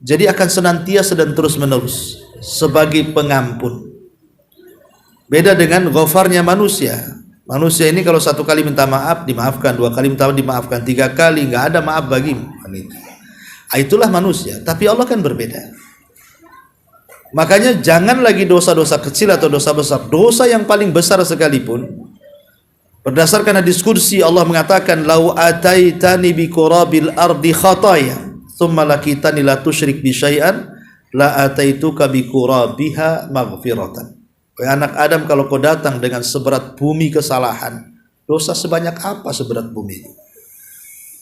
Jadi akan senantiasa dan terus menerus sebagai pengampun. Beda dengan Ghaffarnya manusia. Manusia ini kalau satu kali minta maaf dimaafkan, dua kali minta maaf dimaafkan, tiga kali nggak ada maaf bagimu. Itulah manusia, tapi Allah kan berbeda. Makanya jangan lagi dosa-dosa kecil atau dosa besar, dosa yang paling besar sekalipun, berdasarkan hadis qudsi Allah mengatakan, "Lau ataitani bi qurabil ardi khataya, tsumma lakitani la tusyrik bi syai'an, la ataituka bi qurabiha maghfiratan." Wahai anak Adam, kalau kau datang dengan seberat bumi kesalahan, dosa sebanyak apa seberat bumi itu?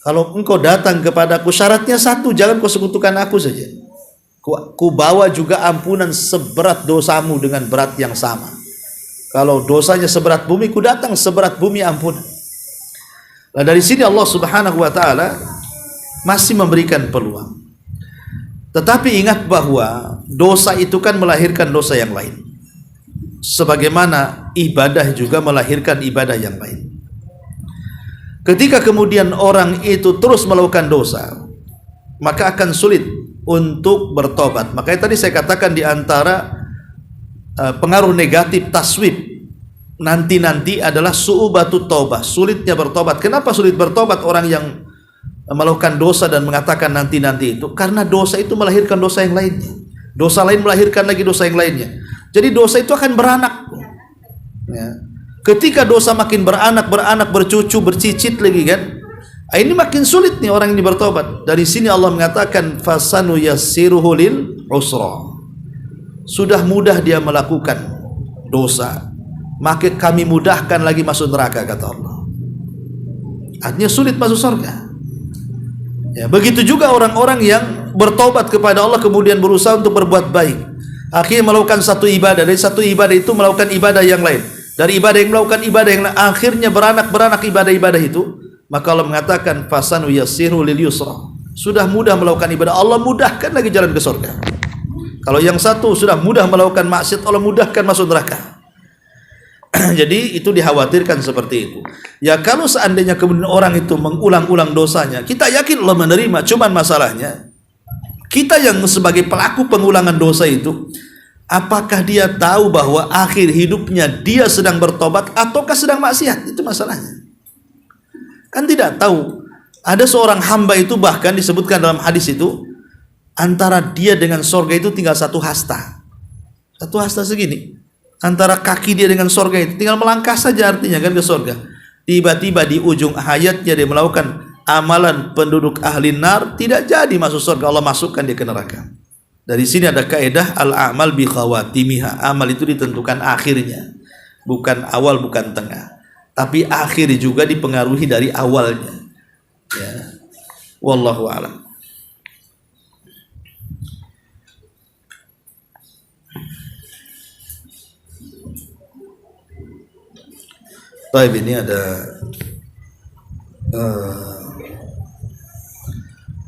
Kalau engkau datang kepadaku, syaratnya satu, jangan kau sekutukan aku saja. Ku bawa juga ampunan seberat dosamu dengan berat yang sama. Kalau dosanya seberat bumi, ku datang seberat bumi ampunan. Nah dari sini Allah Subhanahu wa Ta'ala masih memberikan peluang. Tetapi ingat bahwa dosa itu kan melahirkan dosa yang lain. Sebagaimana ibadah juga melahirkan ibadah yang lain. Ketika kemudian orang itu terus melakukan dosa, maka akan sulit untuk bertobat. Makanya tadi saya katakan di antara pengaruh negatif taswib nanti adalah su'ubatut taubah, sulitnya bertobat. Kenapa sulit bertobat orang yang melakukan dosa dan mengatakan nanti itu? Karena dosa itu melahirkan dosa yang lainnya. Dosa lain melahirkan lagi dosa yang lainnya. Jadi dosa itu akan beranak. Ya. Ketika dosa makin beranak, bercucu, bercicit lagi kan, ini makin sulit nih orang ini bertobat. Dari sini Allah mengatakan fasanu yassiruhu lil usra. Sudah mudah dia melakukan dosa, maka kami mudahkan lagi masuk neraka, kata Allah. Artinya sulit masuk surga. Ya, begitu juga orang-orang yang bertobat kepada Allah kemudian berusaha untuk berbuat baik. Akhirnya melakukan satu ibadah, dari satu ibadah itu melakukan ibadah yang lain. Dari ibadah yang melakukan ibadah yang lain, akhirnya beranak ibadah-ibadah itu, maka Allah mengatakan fasanu yassiru lil yusra. Sudah mudah melakukan ibadah, Allah mudahkan lagi jalan ke surga. Kalau yang satu sudah mudah melakukan maksiat, Allah mudahkan masuk neraka. Jadi itu dikhawatirkan seperti itu. Ya kalau seandainya kemudian orang itu mengulang-ulang dosanya, kita yakin Allah menerima. Cuman masalahnya kita yang sebagai pelaku pengulangan dosa itu, apakah dia tahu bahwa akhir hidupnya dia sedang bertobat ataukah sedang maksiat? Itu masalahnya. Kan tidak tahu. Ada seorang hamba itu bahkan disebutkan dalam hadis itu, antara dia dengan sorga itu tinggal satu hasta. Satu hasta segini. Antara kaki dia dengan sorga itu tinggal melangkah saja artinya kan ke sorga. Tiba-tiba di ujung hayatnya dia melakukan amalan penduduk ahli nar, tidak jadi masuk surga, Allah masukkan dia ke neraka. Dari sini ada kaidah al-a'mal bi khawatimiha. Amal itu ditentukan akhirnya, bukan awal, bukan tengah, tapi akhir juga dipengaruhi dari awalnya. Ya. Wallahu a'lam. Baik, ini ada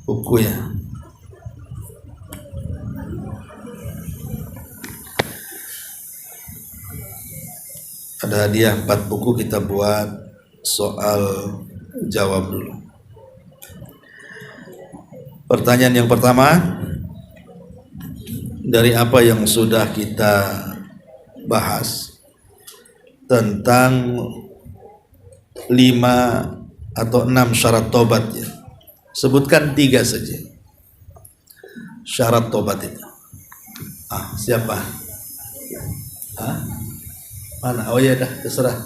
buku ya. Ada hadiah 4 buku, kita buat soal jawab dulu. Pertanyaan yang pertama, dari apa yang sudah kita bahas tentang 5 atau 6 syarat tobat ya. Sebutkan 3 saja syarat tobat itu. Siapa? Mana? Oh ya dah, terserah.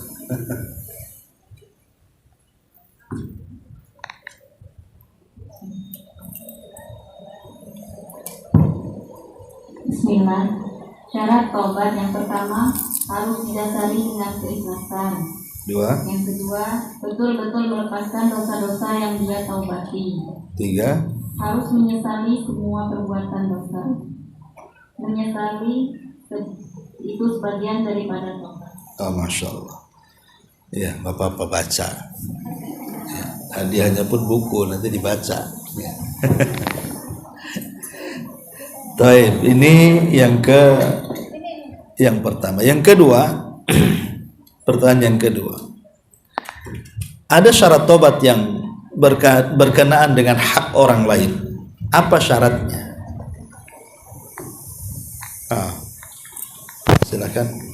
Bismillah. Syarat tobat yang pertama harus didasari dengan keikhlasan. 2. Yang kedua, betul-betul melepaskan dosa-dosa yang dia taubati. 3. Harus menyesali semua perbuatan dosa. Menyesali itu sebagian daripada tobat. Masya Allah. Ya, Bapak baca. Ya, hadiahnya pun buku, nanti dibaca. Ya. Taib, ini yang pertama. Yang kedua, pertanyaan kedua. Ada syarat tobat yang berkenaan dengan hak orang lain. Apa syaratnya? Silakan.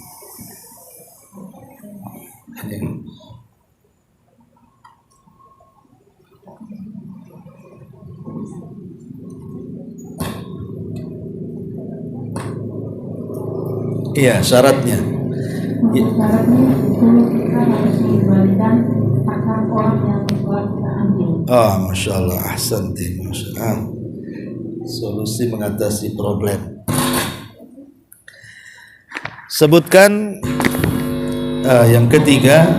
Iya, syaratnya. Syaratnya itu kita harus mengembalikan hak orang yang telah kita ambil. Masya Allah, ahsanti, masya Allah. Solusi mengatasi problem. Sebutkan yang ketiga,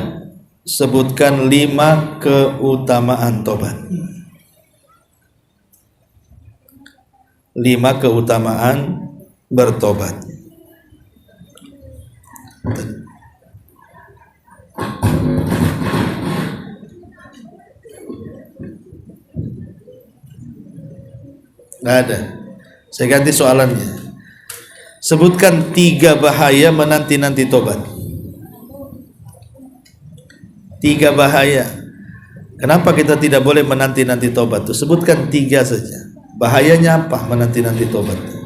sebutkan 5 keutamaan tobat. 5 keutamaan bertobat. Nggak ada. Saya ganti soalannya. Sebutkan 3 bahaya menanti-nanti tobat. 3 bahaya. Kenapa kita tidak boleh menanti-nanti tobat? Sebutkan 3 saja. Bahayanya apa menanti-nanti tobat?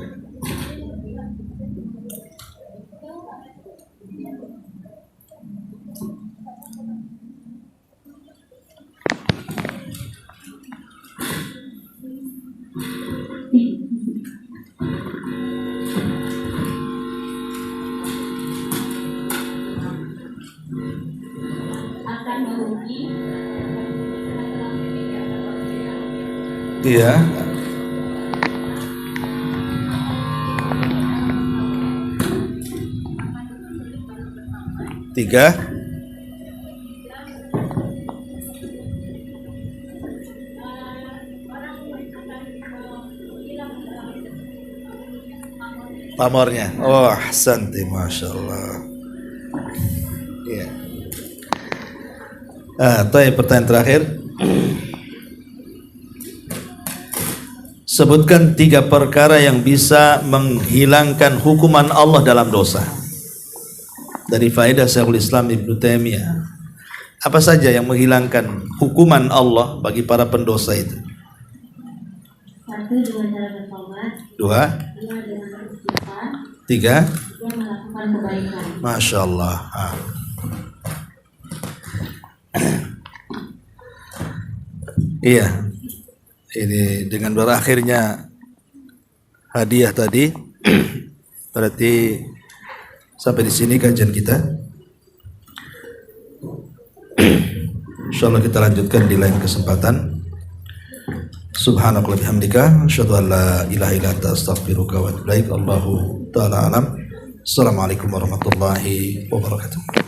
Iya. Tiga. Pamornya. Ahsanti, masya Allah. Iya. Pertanyaan terakhir. Sebutkan 3 perkara yang bisa menghilangkan hukuman Allah dalam dosa. Dari faedah Syekhul Islam Ibnu Taimiyah. Apa saja yang menghilangkan hukuman Allah bagi para pendosa itu? 1, dengan cara bertobat. 2. 2, dengan beristighfar. 3. 3, melakukan kebaikan. Masya Allah. Iya. Ini dengan berakhirnya hadiah tadi, berarti sampai di sini kajian kita. Insyaallah kita lanjutkan di lain kesempatan. Subhanakallahumma bihamdika asyhadu an la ilaha illa anta astaghfiruka wa atubu ilaik. Allahu ta'ala alam. Assalamualaikum warahmatullahi wabarakatuh.